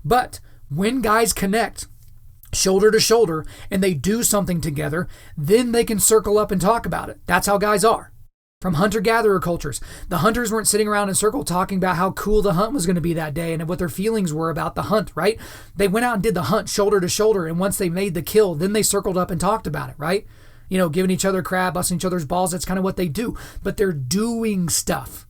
But when guys connect shoulder to shoulder and they do something together, then they can circle up and talk about it. That's how guys are. From hunter-gatherer cultures, the hunters weren't sitting around in a circle talking about how cool the hunt was going to be that day and what their feelings were about the hunt, right? They went out and did the hunt shoulder to shoulder, and once they made the kill, then they circled up and talked about it, right? Giving each other crap, busting each other's balls, that's kind of what they do. But they're doing stuff.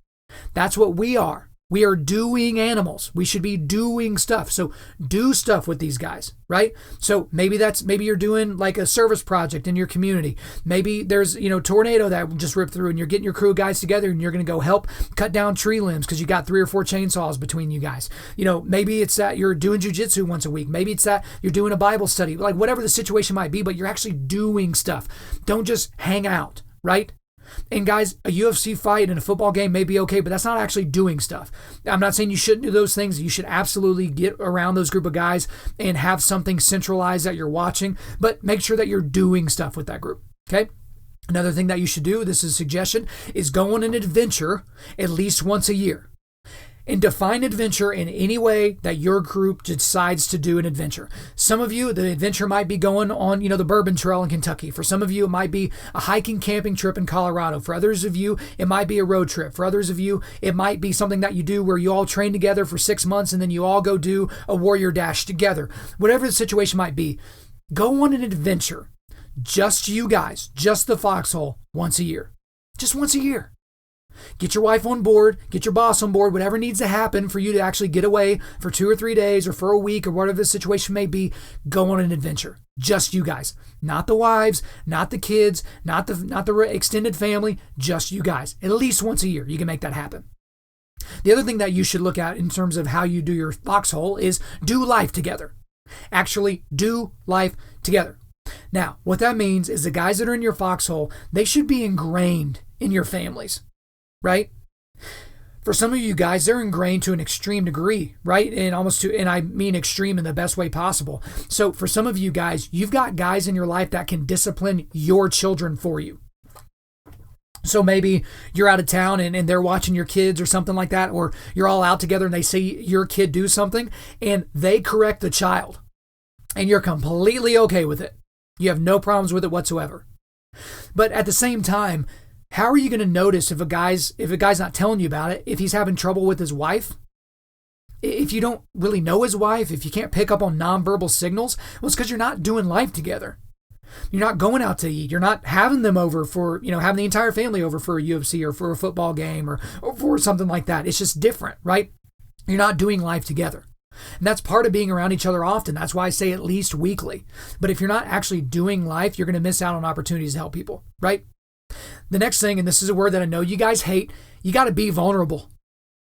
That's what we are. We are doing animals. We should be doing stuff. So do stuff with these guys, right? So maybe you're doing like a service project in your community. Maybe there's, tornado that just ripped through and you're getting your crew of guys together and you're going to go help cut down tree limbs because you got 3 or 4 chainsaws between you guys. Maybe it's that you're doing jiu-jitsu once a week. Maybe it's that you're doing a Bible study, whatever the situation might be, but you're actually doing stuff. Don't just hang out, right? And guys, a UFC fight and a football game may be okay, but that's not actually doing stuff. I'm not saying you shouldn't do those things. You should absolutely get around those group of guys and have something centralized that you're watching, but make sure that you're doing stuff with that group, okay? Another thing that you should do, this is a suggestion, is go on an adventure at least once a year. And define adventure in any way that your group decides to do an adventure. Some of you, the adventure might be going on, the Bourbon Trail in Kentucky. For some of you, it might be a hiking, camping trip in Colorado. For others of you, it might be a road trip. For others of you, it might be something that you do where you all train together for 6 months and then you all go do a warrior dash together. Whatever the situation might be, go on an adventure. just you guys, just the Foxhole, once a year. Just once a year. Get your wife on board, get your boss on board, whatever needs to happen for you to actually get away for 2 or 3 days or for a week or whatever the situation may be. Go on an adventure. Just you guys. Not the wives, not the kids, not the extended family, just you guys. At least once a year, you can make that happen. The other thing that you should look at in terms of how you do your Foxhole is do life together. Actually, do life together. Now, what that means is the guys that are in your Foxhole, they should be ingrained in your families, right? For some of you guys, they're ingrained to an extreme degree, right? And I mean extreme in the best way possible. So for some of you guys, you've got guys in your life that can discipline your children for you. So maybe you're out of town and they're watching your kids or something like that, or you're all out together and they see your kid do something and they correct the child and you're completely okay with it. You have no problems with it whatsoever. But at the same time, how are you going to notice if a guy's not telling you about it, if he's having trouble with his wife? If you don't really know his wife, if you can't pick up on nonverbal signals, well, it's because you're not doing life together. You're not going out to eat. You're not having them over for, having the entire family over for a UFC or for a football game or for something like that. It's just different, right? You're not doing life together. And that's part of being around each other often. That's why I say at least weekly. But if you're not actually doing life, you're going to miss out on opportunities to help people, right? The next thing, and this is a word that I know you guys hate, you got to be vulnerable,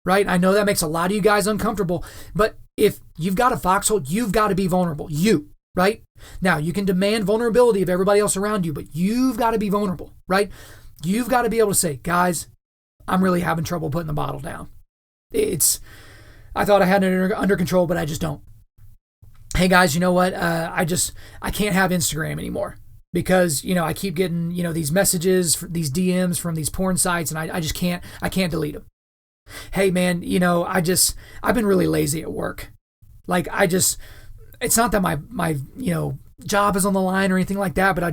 right? I know that makes a lot of you guys uncomfortable, but if you've got a Foxhole, you've got to be vulnerable. You, right? Now, you can demand vulnerability of everybody else around you, but you've got to be vulnerable, right? You've got to be able to say, guys, I'm really having trouble putting the bottle down. I thought I had it under control, but I just don't. Hey guys, you know what? I can't have Instagram anymore because, I keep getting, these messages, these DMs from these porn sites and I can't delete them. Hey man, I've been really lazy at work. It's not that my job is on the line or anything like that, but I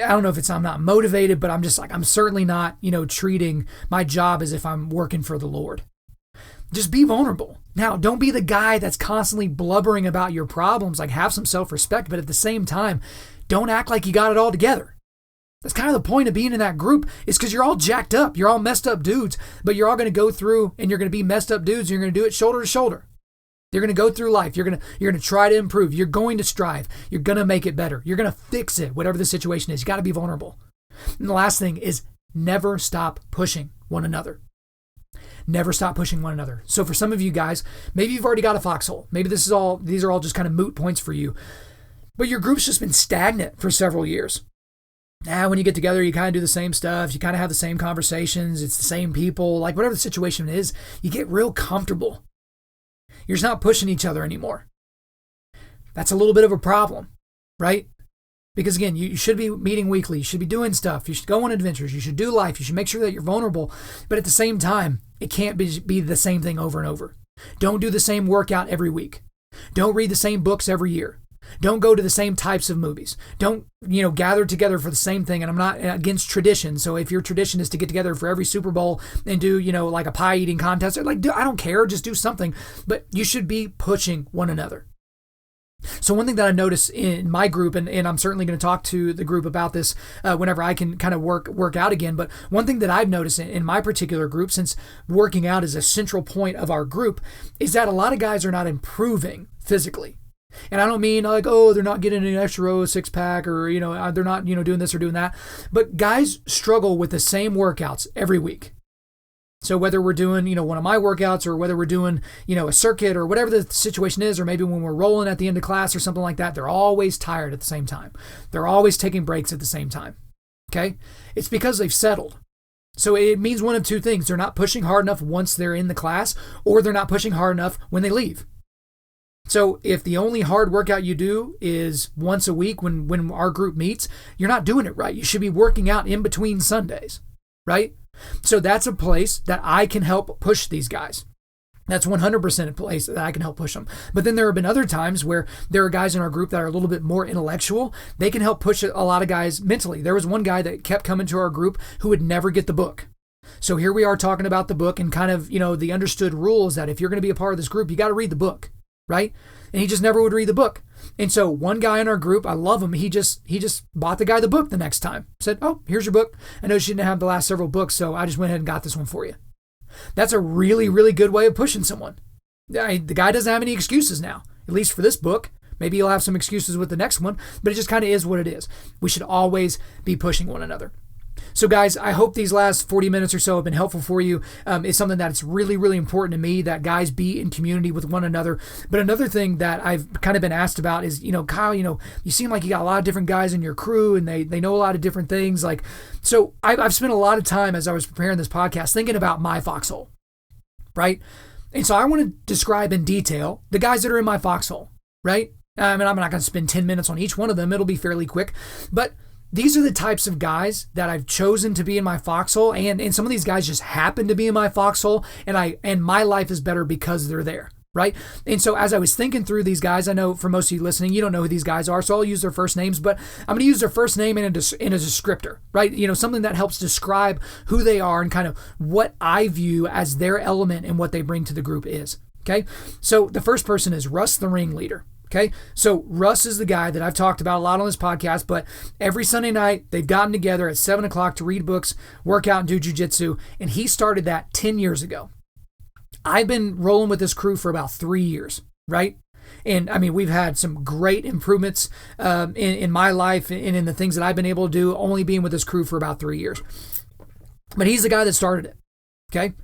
don't know if I'm not motivated, but I'm certainly not, treating my job as if I'm working for the Lord. Just be vulnerable. Now, don't be the guy that's constantly blubbering about your problems. Have some self-respect, but at the same time, don't act like you got it all together. That's kind of the point of being in that group is because you're all jacked up. You're all messed up dudes, but you're all going to go through and you're going to be messed up dudes. And you're going to do it shoulder to shoulder. You're going to go through life. You're going to try to improve. You're going to strive. You're going to make it better. You're going to fix it, whatever the situation is. You got to be vulnerable. And the last thing is never stop pushing one another. Never stop pushing one another. So for some of you guys, maybe you've already got a Foxhole. Maybe these are all just kind of moot points for you. But your group's just been stagnant for several years. Now, when you get together, you kind of do the same stuff. You kind of have the same conversations. It's the same people. Whatever the situation is, you get real comfortable. You're just not pushing each other anymore. That's a little bit of a problem, right? Because again, you should be meeting weekly. You should be doing stuff. You should go on adventures. You should do life. You should make sure that you're vulnerable. But at the same time, it can't be the same thing over and over. Don't do the same workout every week. Don't read the same books every year. Don't go to the same types of movies. Don't, gather together for the same thing. And I'm not against tradition. So if your tradition is to get together for every Super Bowl and do, a pie eating contest, I don't care. Just do something. But you should be pushing one another. So one thing that I noticed in my group, and I'm certainly going to talk to the group about this whenever I can kind of work out again, but one thing that I've noticed in my particular group, since working out is a central point of our group, is that a lot of guys are not improving physically. And I don't mean they're not getting an extra row, 6-pack, or, they're not, doing this or doing that. But guys struggle with the same workouts every week. So whether we're doing, one of my workouts or whether we're doing, a circuit or whatever the situation is, or maybe when we're rolling at the end of class or something like that, they're always tired at the same time. They're always taking breaks at the same time. Okay? It's because they've settled. So it means one of two things. They're not pushing hard enough once they're in the class, or they're not pushing hard enough when they leave. So if the only hard workout you do is once a week when our group meets, you're not doing it right. You should be working out in between Sundays, right? So that's a place that I can help push these guys. That's 100% a place that I can help push them. But then there have been other times where there are guys in our group that are a little bit more intellectual. They can help push a lot of guys mentally. There was one guy that kept coming to our group who would never get the book. So here we are talking about the book and kind of, the understood rules that if you're going to be a part of this group, you got to read the book. right? And he just never would read the book. And so one guy in our group, I love him, he just bought the guy the book the next time. Said, oh, here's your book. I know she didn't have the last several books, so I just went ahead and got this one for you. That's a really, really good way of pushing someone. The guy doesn't have any excuses now, at least for this book. Maybe he'll have some excuses with the next one, but it just kind of is what it is. We should always be pushing one another. So guys, I hope these last 40 minutes or so have been helpful for you. It's something that's really, really important to me that guys be in community with one another. But another thing that I've kind of been asked about is, Kyle, you seem like you got a lot of different guys in your crew and they know a lot of different things. So I've spent a lot of time as I was preparing this podcast thinking about my foxhole, right? And so I want to describe in detail the guys that are in my foxhole, right? I'm not going to spend 10 minutes on each one of them. It'll be fairly quick. But these are the types of guys that I've chosen to be in my foxhole. And some of these guys just happen to be in my foxhole. And my life is better because they're there, right? And so as I was thinking through these guys, I know for most of you listening, you don't know who these guys are. So I'll use their first names. But I'm going to use their first name in a descriptor, right? Something that helps describe who they are and kind of what I view as their element and what they bring to the group is. Okay. So the first person is Russ, the ringleader. Okay, so Russ is the guy that I've talked about a lot on this podcast, but every Sunday night they've gotten together at 7 o'clock to read books, work out, and do jujitsu, and he started that 10 years ago. I've been rolling with this crew for about 3 years, right? And I mean, we've had some great improvements in my life and in the things that I've been able to do, only being with this crew for about 3 years. But he's the guy that started it, okay?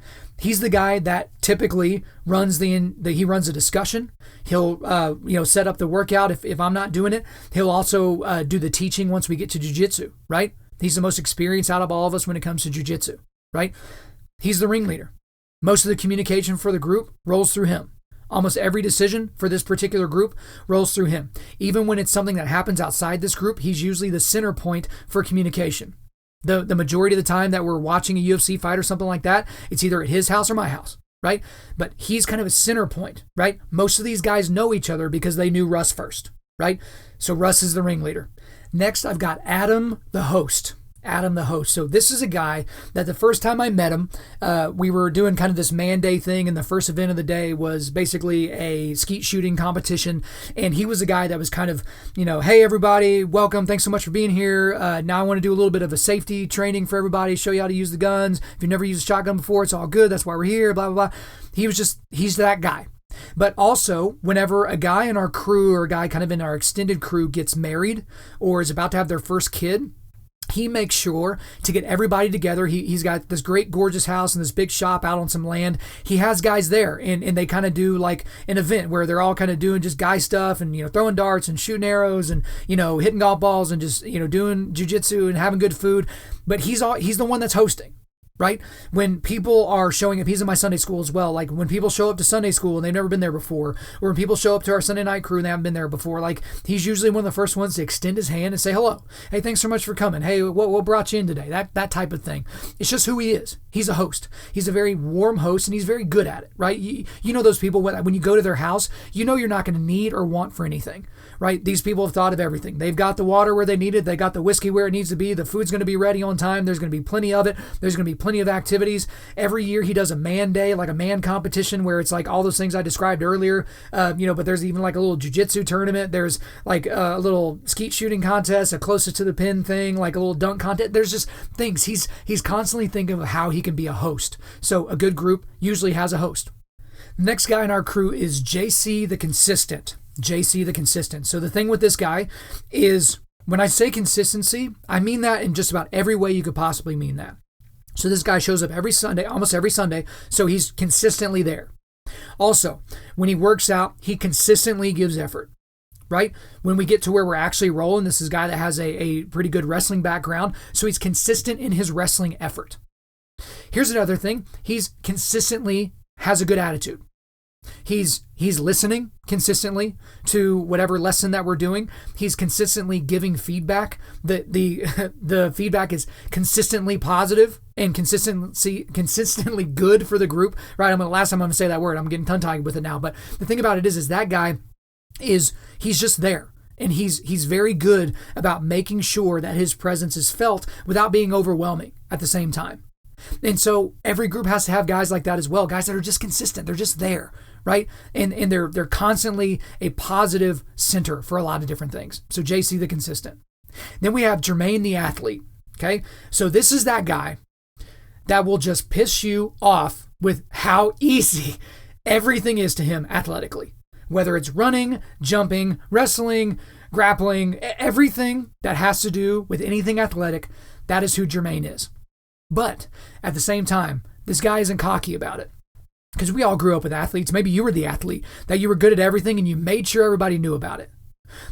He's the guy that typically runs he runs a discussion. He'll set up the workout if I'm not doing it. He'll also do the teaching once we get to jiu-jitsu, right? He's the most experienced out of all of us when it comes to jiu-jitsu, right? He's the ringleader. Most of the communication for the group rolls through him. Almost every decision for this particular group rolls through him. Even when it's something that happens outside this group, he's usually the center point for communication. The majority of the time that we're watching a UFC fight or something like that, it's either at his house or my house, right? But he's kind of a center point, right? Most of these guys know each other because they knew Russ first, right? So Russ is the ringleader. Next, I've got Adam, the host. Adam, the host. So this is a guy that the first time I met him, we were doing kind of this man day thing, and the first event of the day was basically a skeet shooting competition. And he was a guy that was kind of, hey, everybody, welcome. Thanks so much for being here. Now I want to do a little bit of a safety training for everybody, show you how to use the guns. If you've never used a shotgun before, it's all good. That's why we're here, blah, blah, blah. He's that guy. But also, whenever a guy in our crew or a guy kind of in our extended crew gets married or is about to have their first kid, he makes sure to get everybody together. He's got this great, gorgeous house and this big shop out on some land. He has guys there, and they kind of do like an event where they're all kind of doing just guy stuff and, throwing darts and shooting arrows and, hitting golf balls and just, doing jiu-jitsu and having good food. But he's the one that's hosting. Right? When people are showing up, he's in my Sunday school as well. Like when people show up to Sunday school and they've never been there before, or when people show up to our Sunday night crew and they haven't been there before, like he's usually one of the first ones to extend his hand and say hello. Hey, thanks so much for coming. Hey, what brought you in today? That type of thing. It's just who he is. He's a host. He's a very warm host and he's very good at it, right? You know those people when you go to their house, you're not going to need or want for anything, right? These people have thought of everything. They've got the water where they need it. They got the whiskey where it needs to be. The food's going to be ready on time. There's going to be plenty of it. There's going to be plenty of activities. Every year he does a man day, like a man competition where it's like all those things I described earlier, but there's even like a little jiu-jitsu tournament. There's like a little skeet shooting contest, a closest to the pin thing, like a little dunk contest. There's just things. He's constantly thinking of how he can be a host. So a good group usually has a host. Next guy in our crew is JC the Consistent. JC the Consistent. So the thing with this guy is when I say consistency, I mean that in just about every way you could possibly mean that. So this guy shows up every Sunday, almost every Sunday, so he's consistently there. Also, when he works out, he consistently gives effort, right? When we get to where we're actually rolling, this is a guy that has a pretty good wrestling background, so he's consistent in his wrestling effort. Here's another thing. He's consistently has a good attitude. He's listening consistently to whatever lesson that we're doing. He's consistently giving feedback. The feedback is consistently positive and consistently good for the group. Right? Last time I'm gonna say that word. I'm getting tongue-tied with it now. But the thing about it is that guy he's just there. And he's very good about making sure that his presence is felt without being overwhelming at the same time. And so every group has to have guys like that as well, guys that are just consistent. They're just there, right? And they're constantly a positive center for a lot of different things. So JC the consistent. Then we have Jermaine the athlete. Okay. So this is that guy that will just piss you off with how easy everything is to him athletically, whether it's running, jumping, wrestling, grappling, everything that has to do with anything athletic. That is who Jermaine is. But at the same time, this guy isn't cocky about it, because we all grew up with athletes. Maybe you were the athlete that you were good at everything and you made sure everybody knew about it.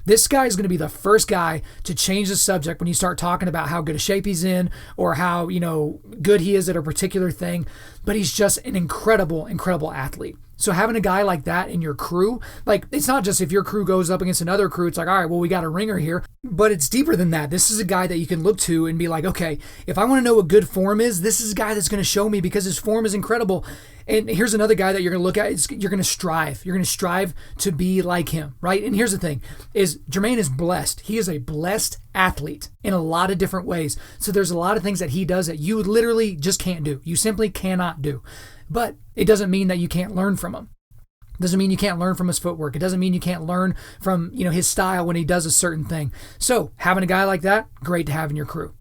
This guy is going to be the first guy to change the subject when you start talking about how good a shape he's in or how, good he is at a particular thing. But he's just an incredible, incredible athlete. So having a guy like that in your crew, it's not just if your crew goes up against another crew, it's like, all right, well, we got a ringer here. But it's deeper than that. This is a guy that you can look to and be like, okay, if I want to know what good form is, this is a guy that's going to show me because his form is incredible. And here's another guy that you're going to look at. You're going to strive. You're going to strive to be like him, right? And here's the thing, is Jermaine is blessed. He is a blessed athlete in a lot of different ways. So there's a lot of things that he does that you literally just can't do. You simply cannot do. But it doesn't mean that you can't learn from him. It doesn't mean you can't learn from his footwork. It doesn't mean you can't learn from, his style when he does a certain thing. So having a guy like that, great to have in your crew.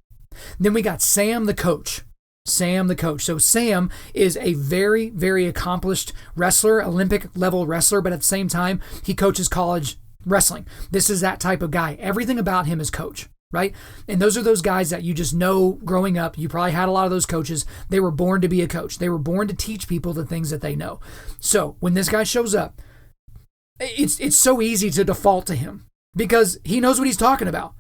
Then we got Sam the coach. Sam the coach. So Sam is a very, very accomplished wrestler, Olympic level wrestler, but at the same time, he coaches college wrestling. This is that type of guy. Everything about him is coach, right? And those are those guys that you just know growing up. You probably had a lot of those coaches. They were born to be a coach. They were born to teach people the things that they know. So when this guy shows up, it's so easy to default to him because he knows what he's talking about.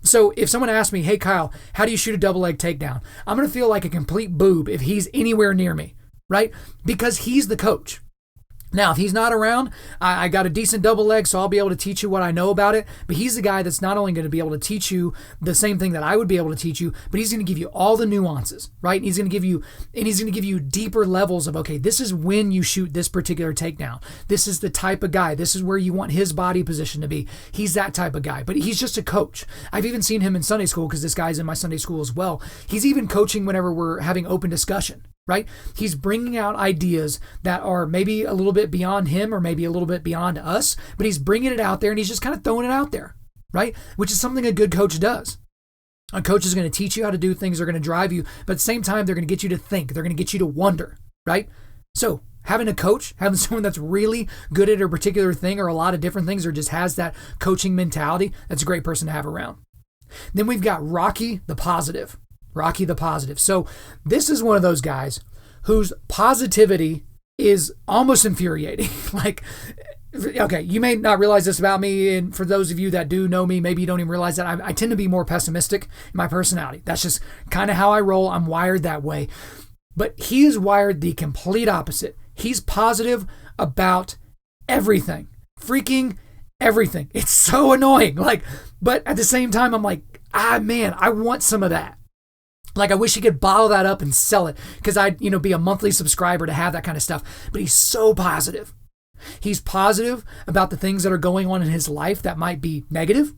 So if someone asks me, hey, Kyle, how do you shoot a double leg takedown? I'm going to feel like a complete boob if he's anywhere near me, right? Because he's the coach. Now, if he's not around, I got a decent double leg, so I'll be able to teach you what I know about it. But he's the guy that's not only going to be able to teach you the same thing that I would be able to teach you, but he's going to give you all the nuances, right? And he's going to give you deeper levels of, okay, this is when you shoot this particular takedown. This is the type of guy. This is where you want his body position to be. He's that type of guy, but he's just a coach. I've even seen him in Sunday school because this guy's in my Sunday school as well. He's even coaching whenever we're having open discussion. Right? He's bringing out ideas that are maybe a little bit beyond him or maybe a little bit beyond us, but he's bringing it out there and he's just kind of throwing it out there, right? Which is something a good coach does. A coach is going to teach you how to do things, they're going to drive you, but at the same time, they're going to get you to think, they're going to get you to wonder, right? So having a coach, having someone that's really good at a particular thing or a lot of different things or just has that coaching mentality, that's a great person to have around. Then we've got Rocky the Positive. Rocky the Positive. So this is one of those guys whose positivity is almost infuriating. Okay, you may not realize this about me, and for those of you that do know me, maybe you don't even realize that I tend to be more pessimistic in my personality. That's just kind of how I roll. I'm wired that way. But he is wired the complete opposite. He's positive about everything. Freaking everything. It's so annoying. But at the same time, I'm like, man, I want some of that. I wish he could bottle that up and sell it because I'd, be a monthly subscriber to have that kind of stuff. But he's so positive. He's positive about the things that are going on in his life that might be negative.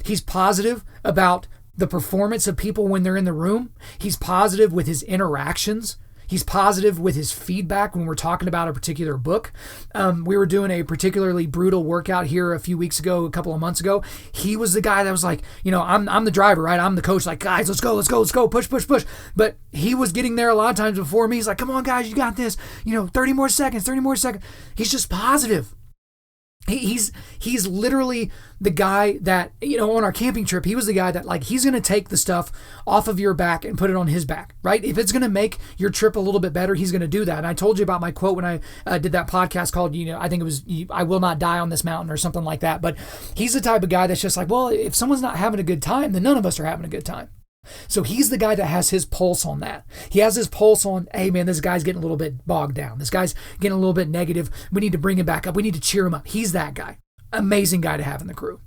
He's positive about the performance of people when they're in the room. He's positive with his interactions. He's positive with his feedback when we're talking about a particular book. We were doing a particularly brutal workout here a few weeks ago, a couple of months ago. He was the guy that was like, I'm the driver, right? I'm the coach. Like, guys, let's go, push. But he was getting there a lot of times before me. He's like, come on, guys, you got this. 30 more seconds. He's just positive. He's literally the guy that, on our camping trip, he was the guy that he's going to take the stuff off of your back and put it on his back, right? If it's going to make your trip a little bit better, he's going to do that. And I told you about my quote when I did that podcast called, I think it was, I will not die on this mountain or something like that. But he's the type of guy that's just like, well, if someone's not having a good time, then none of us are having a good time. So he's the guy that has his pulse on that. He has his pulse on, hey man, this guy's getting a little bit bogged down. This guy's getting a little bit negative. We need to bring him back up. We need to cheer him up. He's that guy. Amazing guy to have in the crew.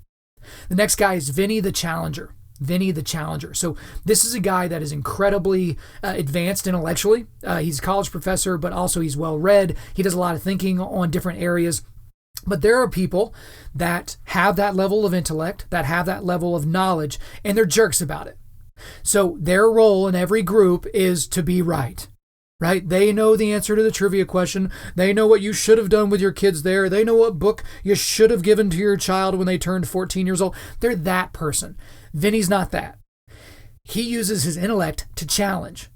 The next guy is Vinny the Challenger. Vinny the Challenger. So this is a guy that is incredibly advanced intellectually. He's a college professor, but also he's well-read. He does a lot of thinking on different areas. But there are people that have that level of intellect, that have that level of knowledge, and they're jerks about it. So their role in every group is to be right. right? They know the answer to the trivia question. They know what you should have done with your kids there. They know what book you should have given to your child when they turned 14 years old. They're that person. Vinny's not that. He uses his intellect to challenge.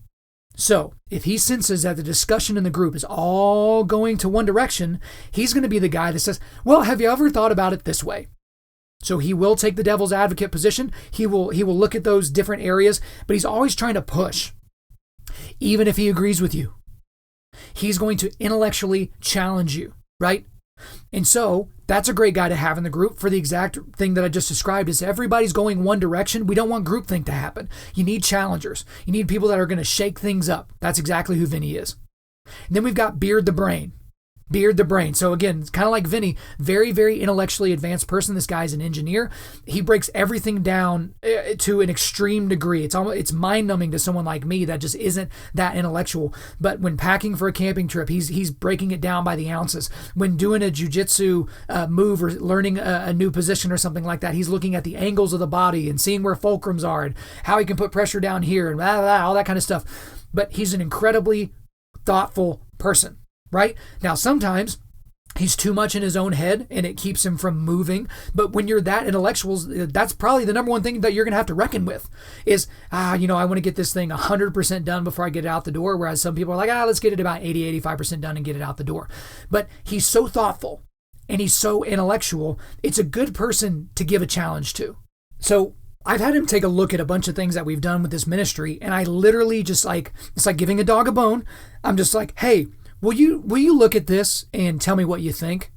So if he senses that the discussion in the group is all going to one direction, he's going to be the guy that says, well, have you ever thought about it this way? So he will take the devil's advocate position. He will look at those different areas, but he's always trying to push. Even if he agrees with you, he's going to intellectually challenge you, right? And so that's a great guy to have in the group for the exact thing that I just described. Is everybody's going one direction. We don't want groupthink to happen. You need challengers. You need people that are going to shake things up. That's exactly who Vinny is. And then we've got Beard the Brain. Beard the Brain. So again, it's kind of like Vinny, very, very intellectually advanced person. This guy's an engineer. He breaks everything down to an extreme degree. It's mind-numbing to someone like me that just isn't that intellectual. But when packing for a camping trip, he's breaking it down by the ounces. When doing a jiu-jitsu move or learning a new position or something like that, he's looking at the angles of the body and seeing where fulcrums are and how he can put pressure down here and blah, blah, blah, all that kind of stuff. But he's an incredibly thoughtful person. Right? Now, sometimes he's too much in his own head and it keeps him from moving. But when you're that intellectual, that's probably the number one thing that you're going to have to reckon with is, I want to get this thing 100% done before I get it out the door. Whereas some people are like, let's get it about 80, 85% done and get it out the door. But he's so thoughtful and he's so intellectual. It's a good person to give a challenge to. So I've had him take a look at a bunch of things that we've done with this ministry. And I literally just it's like giving a dog a bone. I'm just like, hey, Will you look at this and tell me what you think?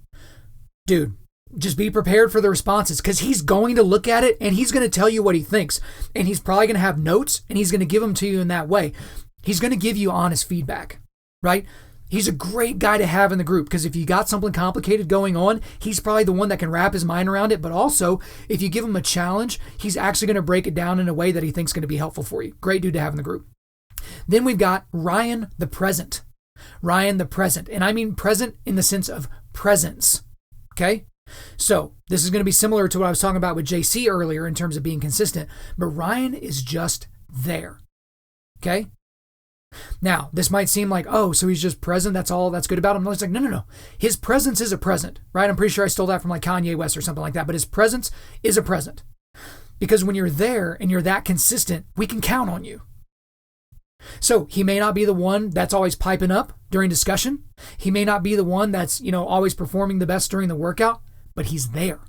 Dude, just be prepared for the responses because he's going to look at it and he's going to tell you what he thinks. And he's probably going to have notes and he's going to give them to you in that way. He's going to give you honest feedback, right? He's a great guy to have in the group because if you got something complicated going on, he's probably the one that can wrap his mind around it. But also, if you give him a challenge, he's actually going to break it down in a way that he thinks is going to be helpful for you. Great dude to have in the group. Then we've got Ryan the Present. Ryan the Present. And I mean present in the sense of presence. Okay? So this is going to be similar to what I was talking about with JC earlier in terms of being consistent. But Ryan is just there. Okay? Now, this might seem like, so he's just present. That's all that's good about him. No, it's like, no. His presence is a present, right? I'm pretty sure I stole that from like Kanye West or something like that. But his presence is a present. Because when you're there and you're that consistent, we can count on you. So he may not be the one that's always piping up during discussion. He may not be the one that's, always performing the best during the workout, but he's there.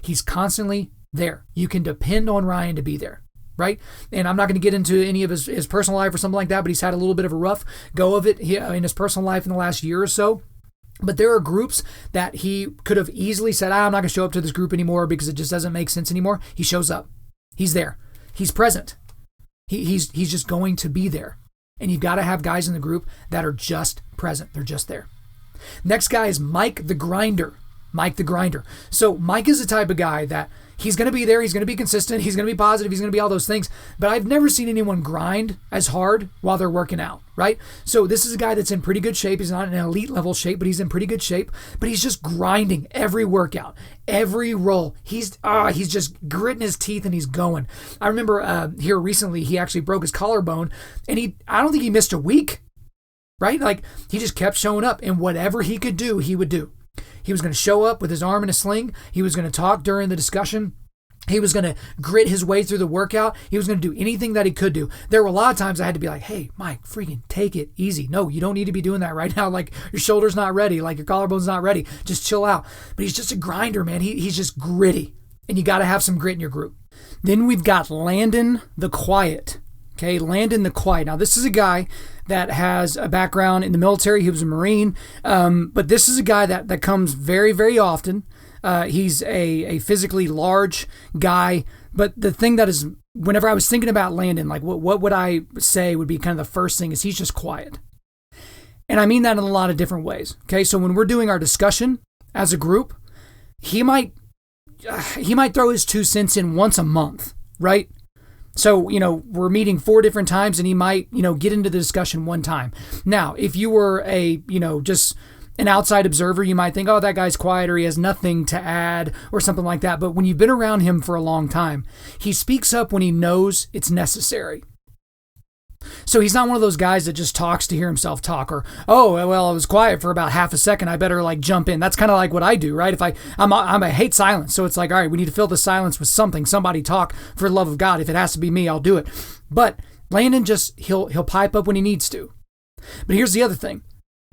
He's constantly there. You can depend on Ryan to be there, right? And I'm not going to get into any of his personal life or something like that, but he's had a little bit of a rough go of it in his personal life in the last year or so. But there are groups that he could have easily said, I'm not going to show up to this group anymore because it just doesn't make sense anymore. He shows up. He's there. He's present. He's just going to be there. And you've got to have guys in the group that are just present. They're just there. Next guy is Mike the Grinder. Mike the Grinder. So Mike is the type of guy that he's going to be there. He's going to be consistent. He's going to be positive. He's going to be all those things. But I've never seen anyone grind as hard while they're working out, right? So this is a guy that's in pretty good shape. He's not in an elite level shape, but he's in pretty good shape. But he's just grinding every workout, every roll. He's just gritting his teeth and he's going. I remember here recently, he actually broke his collarbone and I don't think he missed a week, right? Like he just kept showing up and whatever he could do, he would do. He was going to show up with his arm in a sling. He was going to talk during the discussion. He was going to grit his way through the workout. He was going to do anything that he could do. There were a lot of times I had to be like, hey, Mike, freaking take it easy. No, you don't need to be doing that right now. Like your shoulder's not ready. Like your collarbone's not ready. Just chill out. But he's just a grinder, man. He's just gritty. And you got to have some grit in your group. Then we've got Landon the Quiet. Okay, Landon the Quiet. Now, this is a guy that has a background in the military. He was a Marine. But this is a guy that comes very, very often. He's a physically large guy. But the thing that is, whenever I was thinking about Landon, like what would I say would be kind of the first thing is he's just quiet. And I mean that in a lot of different ways. Okay, so when we're doing our discussion as a group, he might throw his 2 cents in once a month, right? So, we're meeting 4 different times and he might, get into the discussion one time. Now, if you were just an outside observer, you might think, that guy's quiet or he has nothing to add or something like that. But when you've been around him for a long time, he speaks up when he knows it's necessary. So he's not one of those guys that just talks to hear himself talk, or, oh, well, I was quiet for about half a second, I better like jump in. That's kind of like what I do, right? If I hate silence. So it's like, all right, we need to fill the silence with something. Somebody talk, for the love of God. If it has to be me, I'll do it. But Landon he'll pipe up when he needs to. But here's the other thing.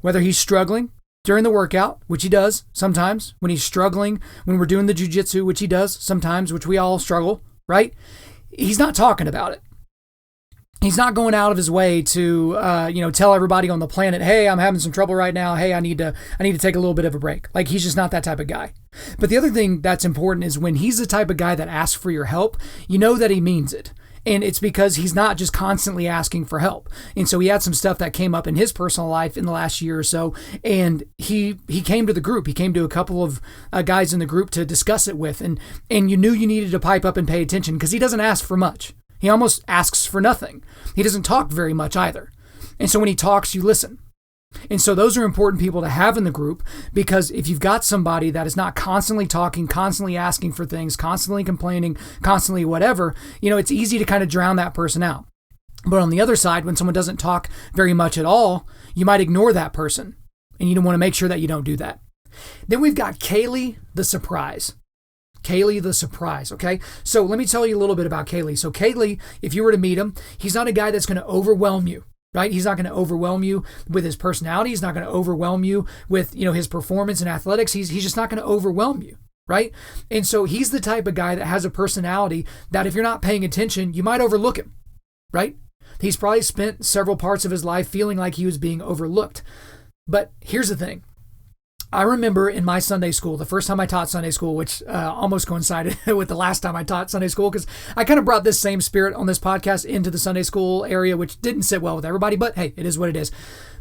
Whether he's struggling during the workout, which he does sometimes, when he's struggling, when we're doing the jiu-jitsu, which he does sometimes, which we all struggle, right? He's not talking about it. He's not going out of his way to, tell everybody on the planet, hey, I'm having some trouble right now. Hey, I need to take a little bit of a break. Like, he's just not that type of guy. But the other thing that's important is when he's the type of guy that asks for your help, you know that he means it. And it's because he's not just constantly asking for help. And so he had some stuff that came up in his personal life in the last year or so. And he came to the group. He came to a couple of guys in the group to discuss it with. And you knew you needed to pipe up and pay attention because he doesn't ask for much. He almost asks for nothing. He doesn't talk very much either. And so when he talks, you listen. And so those are important people to have in the group, because if you've got somebody that is not constantly talking, constantly asking for things, constantly complaining, constantly whatever, it's easy to kind of drown that person out. But on the other side, when someone doesn't talk very much at all, you might ignore that person. And you want to make sure that you don't do that. Then we've got Kaylee the Surprise. Kaylee the Surprise, okay? So let me tell you a little bit about Kaylee. So Kaylee, if you were to meet him, he's not a guy that's going to overwhelm you, right? He's not going to overwhelm you with his personality. He's not going to overwhelm you with, his performance in athletics. He's just not going to overwhelm you, right? And so he's the type of guy that has a personality that if you're not paying attention, you might overlook him, right? He's probably spent several parts of his life feeling like he was being overlooked. But here's the thing. I remember in my Sunday school, the first time I taught Sunday school, which almost coincided with the last time I taught Sunday school, because I kind of brought this same spirit on this podcast into the Sunday school area, which didn't sit well with everybody, but hey, it is what it is.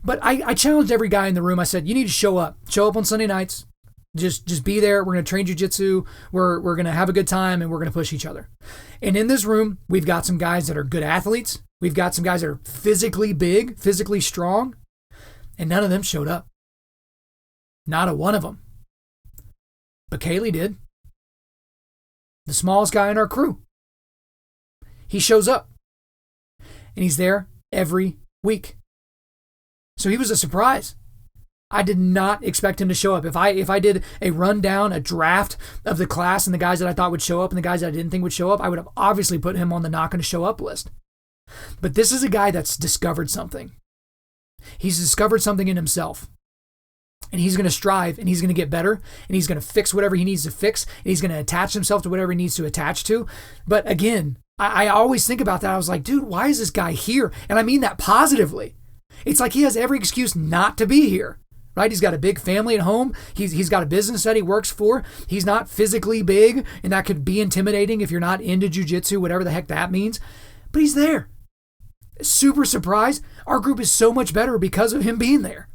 But I challenged every guy in the room. I said, you need to show up on Sunday nights. Just be there. We're going to train jiu-jitsu. We're going to have a good time, and we're going to push each other. And in this room, we've got some guys that are good athletes. We've got some guys that are physically big, physically strong, and none of them showed up. Not a one of them. But Kaylee did. The smallest guy in our crew. He shows up. And he's there every week. So he was a surprise. I did not expect him to show up. If I did a rundown, a draft of the class and the guys that I thought would show up and the guys that I didn't think would show up, I would have obviously put him on the not going to show up list. But this is a guy that's discovered something. He's discovered something in himself. And he's going to strive, and he's going to get better, and he's going to fix whatever he needs to fix, and he's going to attach himself to whatever he needs to attach to. But again, I always think about that. I was like, dude, why is this guy here? And I mean that positively. It's like he has every excuse not to be here, right? He's got a big family at home. He's got a business that he works for. He's not physically big, and that could be intimidating if you're not into jiu-jitsu, whatever the heck that means. But he's there. Super surprised. Our group is so much better because of him being there.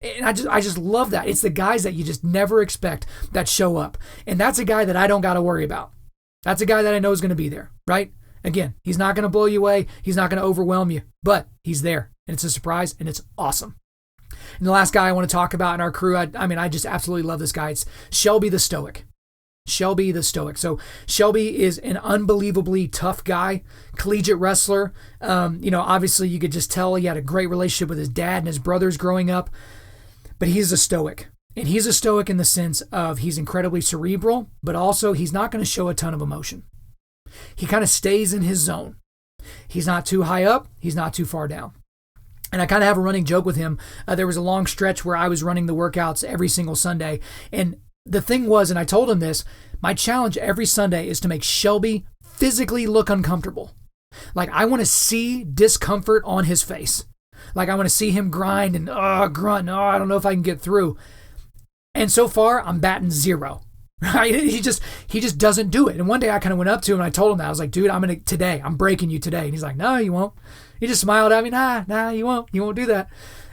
And I just love that. It's the guys that you just never expect that show up. And that's a guy that I don't got to worry about. That's a guy that I know is going to be there, right? Again, he's not going to blow you away. He's not going to overwhelm you, but he's there. And it's a surprise, and it's awesome. And the last guy I want to talk about in our crew, I just absolutely love this guy. It's Shelby the Stoic. Shelby the Stoic. So Shelby is an unbelievably tough guy, collegiate wrestler. Obviously you could just tell he had a great relationship with his dad and his brothers growing up. But he's a stoic. And he's a stoic in the sense of he's incredibly cerebral, but also he's not going to show a ton of emotion. He kind of stays in his zone. He's not too high up. He's not too far down. And I kind of have a running joke with him. There was a long stretch where I was running the workouts every single Sunday. And the thing was, and I told him this, my challenge every Sunday is to make Shelby physically look uncomfortable. Like I want to see discomfort on his face. Like I want to see him grind and grunt. I don't know if I can get through. And so far, I'm batting 0. Right? He just doesn't do it. And one day I kind of went up to him and I told him that. I was like, dude, I'm breaking you today. And he's like, no, you won't. He just smiled at me. Nah, you won't. You won't do that.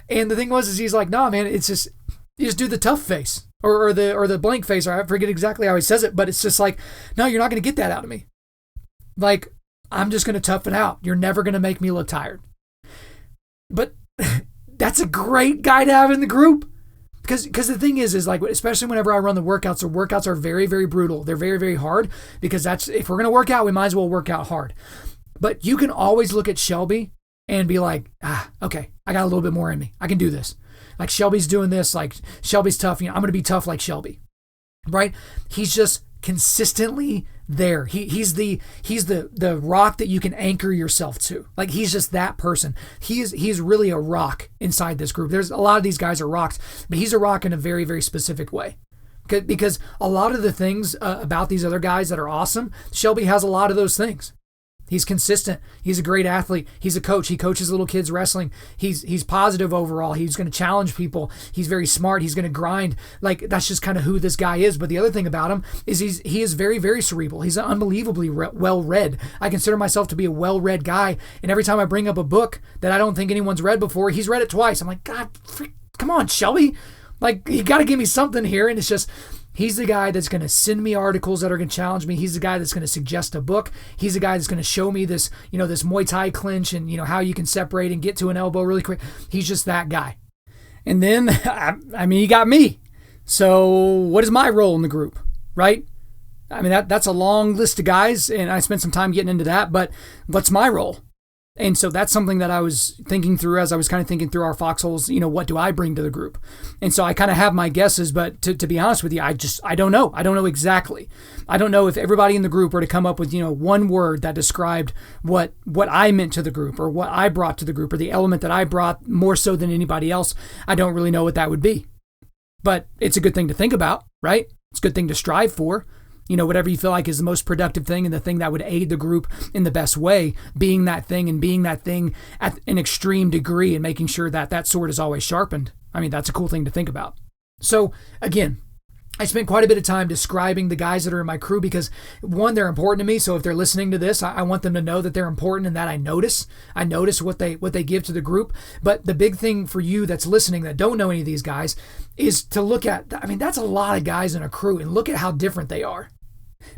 And the thing was, he's like, no, man, it's just, you just do the tough face or the blank face. Or I forget exactly how he says it, but it's just like, no, you're not going to get that out of me. Like, I'm just going to tough it out. You're never going to make me look tired. But that's a great guy to have in the group. Because the thing is like, especially whenever I run the workouts are very, very brutal. They're very, very hard because if we're going to work out, we might as well work out hard. But you can always look at Shelby and be like, okay, I got a little bit more in me. I can do this. Like Shelby's doing this, like Shelby's tough. I'm going to be tough like Shelby, right? He's just consistently there. He's the rock that you can anchor yourself to. Like he's just that person. He's really a rock inside this group. There's a lot of these guys are rocks, but he's a rock in a very, very specific way. Because a lot of the things about these other guys that are awesome, Shelby has a lot of those things. He's consistent. He's a great athlete. He's a coach. He coaches little kids wrestling. He's positive overall. He's going to challenge people. He's very smart. He's going to grind. Like that's just kind of who this guy is. But the other thing about him is he is very, very cerebral. He's unbelievably well-read. I consider myself to be a well-read guy. And every time I bring up a book that I don't think anyone's read before, he's read it twice. I'm like, God, come on, Shelby. Like you got to give me something here. And it's just, he's the guy that's going to send me articles that are going to challenge me. He's the guy that's going to suggest a book. He's the guy that's going to show me this, this Muay Thai clinch and, how you can separate and get to an elbow really quick. He's just that guy. And then, he got me. So what is my role in the group, right? That's a long list of guys, and I spent some time getting into that, but what's my role? And so that's something that I was thinking through as I was kind of thinking through our foxholes, what do I bring to the group? And so I kind of have my guesses, but to be honest with you, I don't know. I don't know exactly. I don't know if everybody in the group were to come up with, one word that described what I meant to the group or what I brought to the group or the element that I brought more so than anybody else. I don't really know what that would be. But it's a good thing to think about, right? It's a good thing to strive for. Whatever you feel like is the most productive thing and the thing that would aid the group in the best way, being that thing and being that thing at an extreme degree and making sure that that sword is always sharpened. That's a cool thing to think about. So again, I spent quite a bit of time describing the guys that are in my crew because one, they're important to me. So if they're listening to this, I want them to know that they're important and that I notice what they give to the group. But the big thing for you that's listening that don't know any of these guys is to look at, that's a lot of guys in a crew and look at how different they are.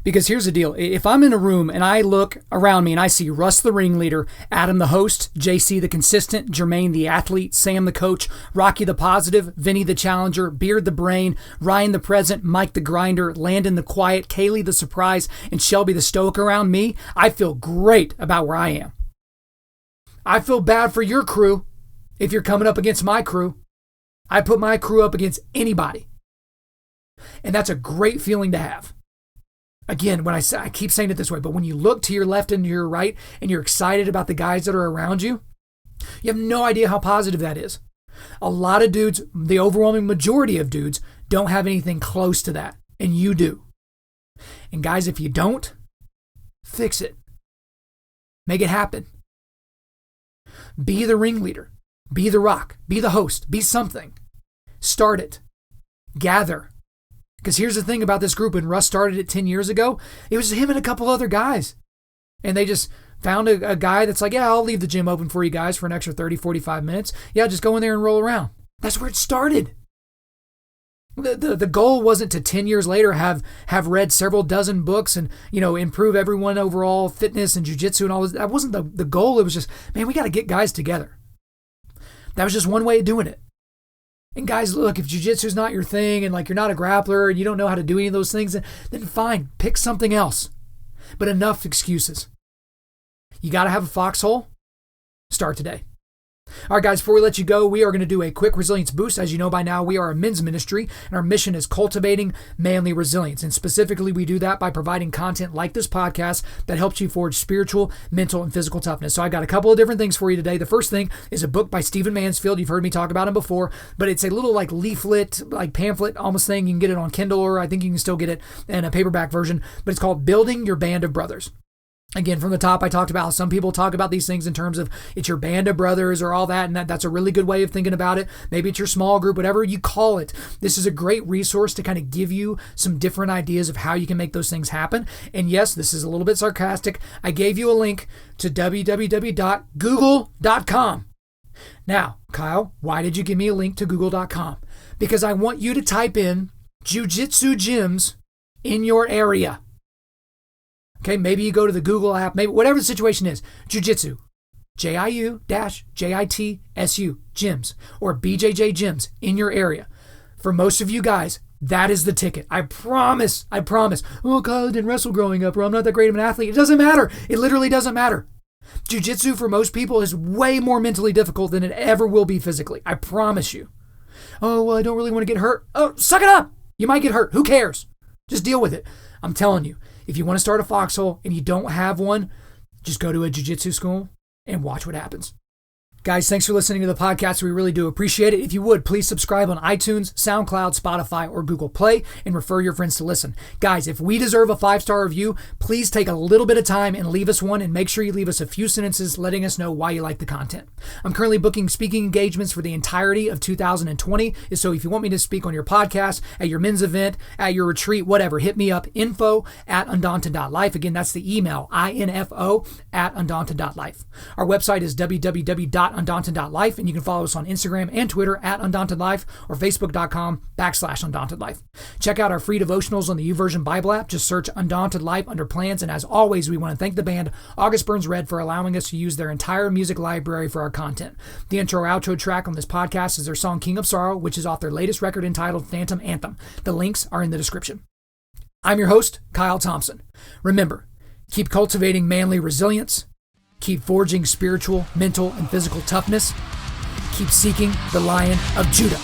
Because here's the deal. If I'm in a room and I look around me and I see Russ the ringleader, Adam the host, JC the consistent, Jermaine the athlete, Sam the coach, Rocky the positive, Vinny the challenger, Beard the brain, Ryan the present, Mike the grinder, Landon the quiet, Kaylee the surprise, and Shelby the stoic around me, I feel great about where I am. I feel bad for your crew if you're coming up against my crew. I put my crew up against anybody. And that's a great feeling to have. Again, I keep saying it this way, but when you look to your left and to your right and you're excited about the guys that are around you, you have no idea how positive that is. A lot of dudes, the overwhelming majority of dudes, don't have anything close to that, and you do. And guys, if you don't, fix it. Make it happen. Be the ringleader. Be the rock. Be the host. Be something. Start it. Gather. Because here's the thing about this group. When Russ started it 10 years ago, it was him and a couple other guys. And they just found a guy that's like, yeah, I'll leave the gym open for you guys for an extra 30, 45 minutes. Yeah, just go in there and roll around. That's where it started. The goal wasn't to 10 years later have read several dozen books and, improve everyone overall fitness and jiu-jitsu and all this. That wasn't the goal. It was just, man, we got to get guys together. That was just one way of doing it. And guys, look, if jiu-jitsu is not your thing and like you're not a grappler and you don't know how to do any of those things, then fine, pick something else. But enough excuses. You got to have a foxhole. Start today. All right, guys, before we let you go, we are going to do a quick resilience boost. As you know by now, we are a men's ministry, and our mission is cultivating manly resilience. And specifically, we do that by providing content like this podcast that helps you forge spiritual, mental, and physical toughness. So I've got a couple of different things for you today. The first thing is a book by Stephen Mansfield. You've heard me talk about him before, but it's a little like leaflet, like pamphlet almost thing. You can get it on Kindle, or I think you can still get it in a paperback version, but it's called Building Your Band of Brothers. Again, from the top, I talked about how some people talk about these things in terms of it's your band of brothers or all that, and that's a really good way of thinking about it. Maybe it's your small group, whatever you call it. This is a great resource to kind of give you some different ideas of how you can make those things happen. And yes, this is a little bit sarcastic. I gave you a link to www.google.com. Now, Kyle, why did you give me a link to google.com? Because I want you to type in jiu-jitsu gyms in your area. Okay, maybe you go to the Google app, maybe whatever the situation is, jiu-jitsu, JIU-JITSU, gyms, or BJJ gyms in your area. For most of you guys, that is the ticket. I promise. Oh, Kyle, I didn't wrestle growing up, or I'm not that great of an athlete. It doesn't matter. It literally doesn't matter. Jiu-jitsu for most people is way more mentally difficult than it ever will be physically. I promise you. Oh, well, I don't really want to get hurt. Oh, suck it up. You might get hurt. Who cares? Just deal with it. I'm telling you, if you want to start a foxhole and you don't have one, just go to a jiu-jitsu school and watch what happens. Guys, thanks for listening to the podcast. We really do appreciate it. If you would, please subscribe on iTunes, SoundCloud, Spotify, or Google Play, and refer your friends to listen. Guys, if we deserve a 5-star review, please take a little bit of time and leave us one, and make sure you leave us a few sentences letting us know why you like the content. I'm currently booking speaking engagements for the entirety of 2020, so if you want me to speak on your podcast, at your men's event, at your retreat, whatever, hit me up, info@Undaunted.Life. Again, that's the email, info@Undaunted.Life. Our website is www.Undaunted.Life, and you can follow us on Instagram and Twitter @Undaunted.Life or Facebook.com/Undaunted.Life. Check out our free devotionals on the YouVersion Bible app. Just search Undaunted Life under plans. And as always, we want to thank the band August Burns Red for allowing us to use their entire music library for our content. The intro-outro track on this podcast is their song King of Sorrow, which is off their latest record entitled Phantom Anthem. The links are in the description. I'm your host, Kyle Thompson. Remember, keep cultivating manly resilience. Keep forging spiritual, mental, and physical toughness. Keep seeking the Lion of Judah.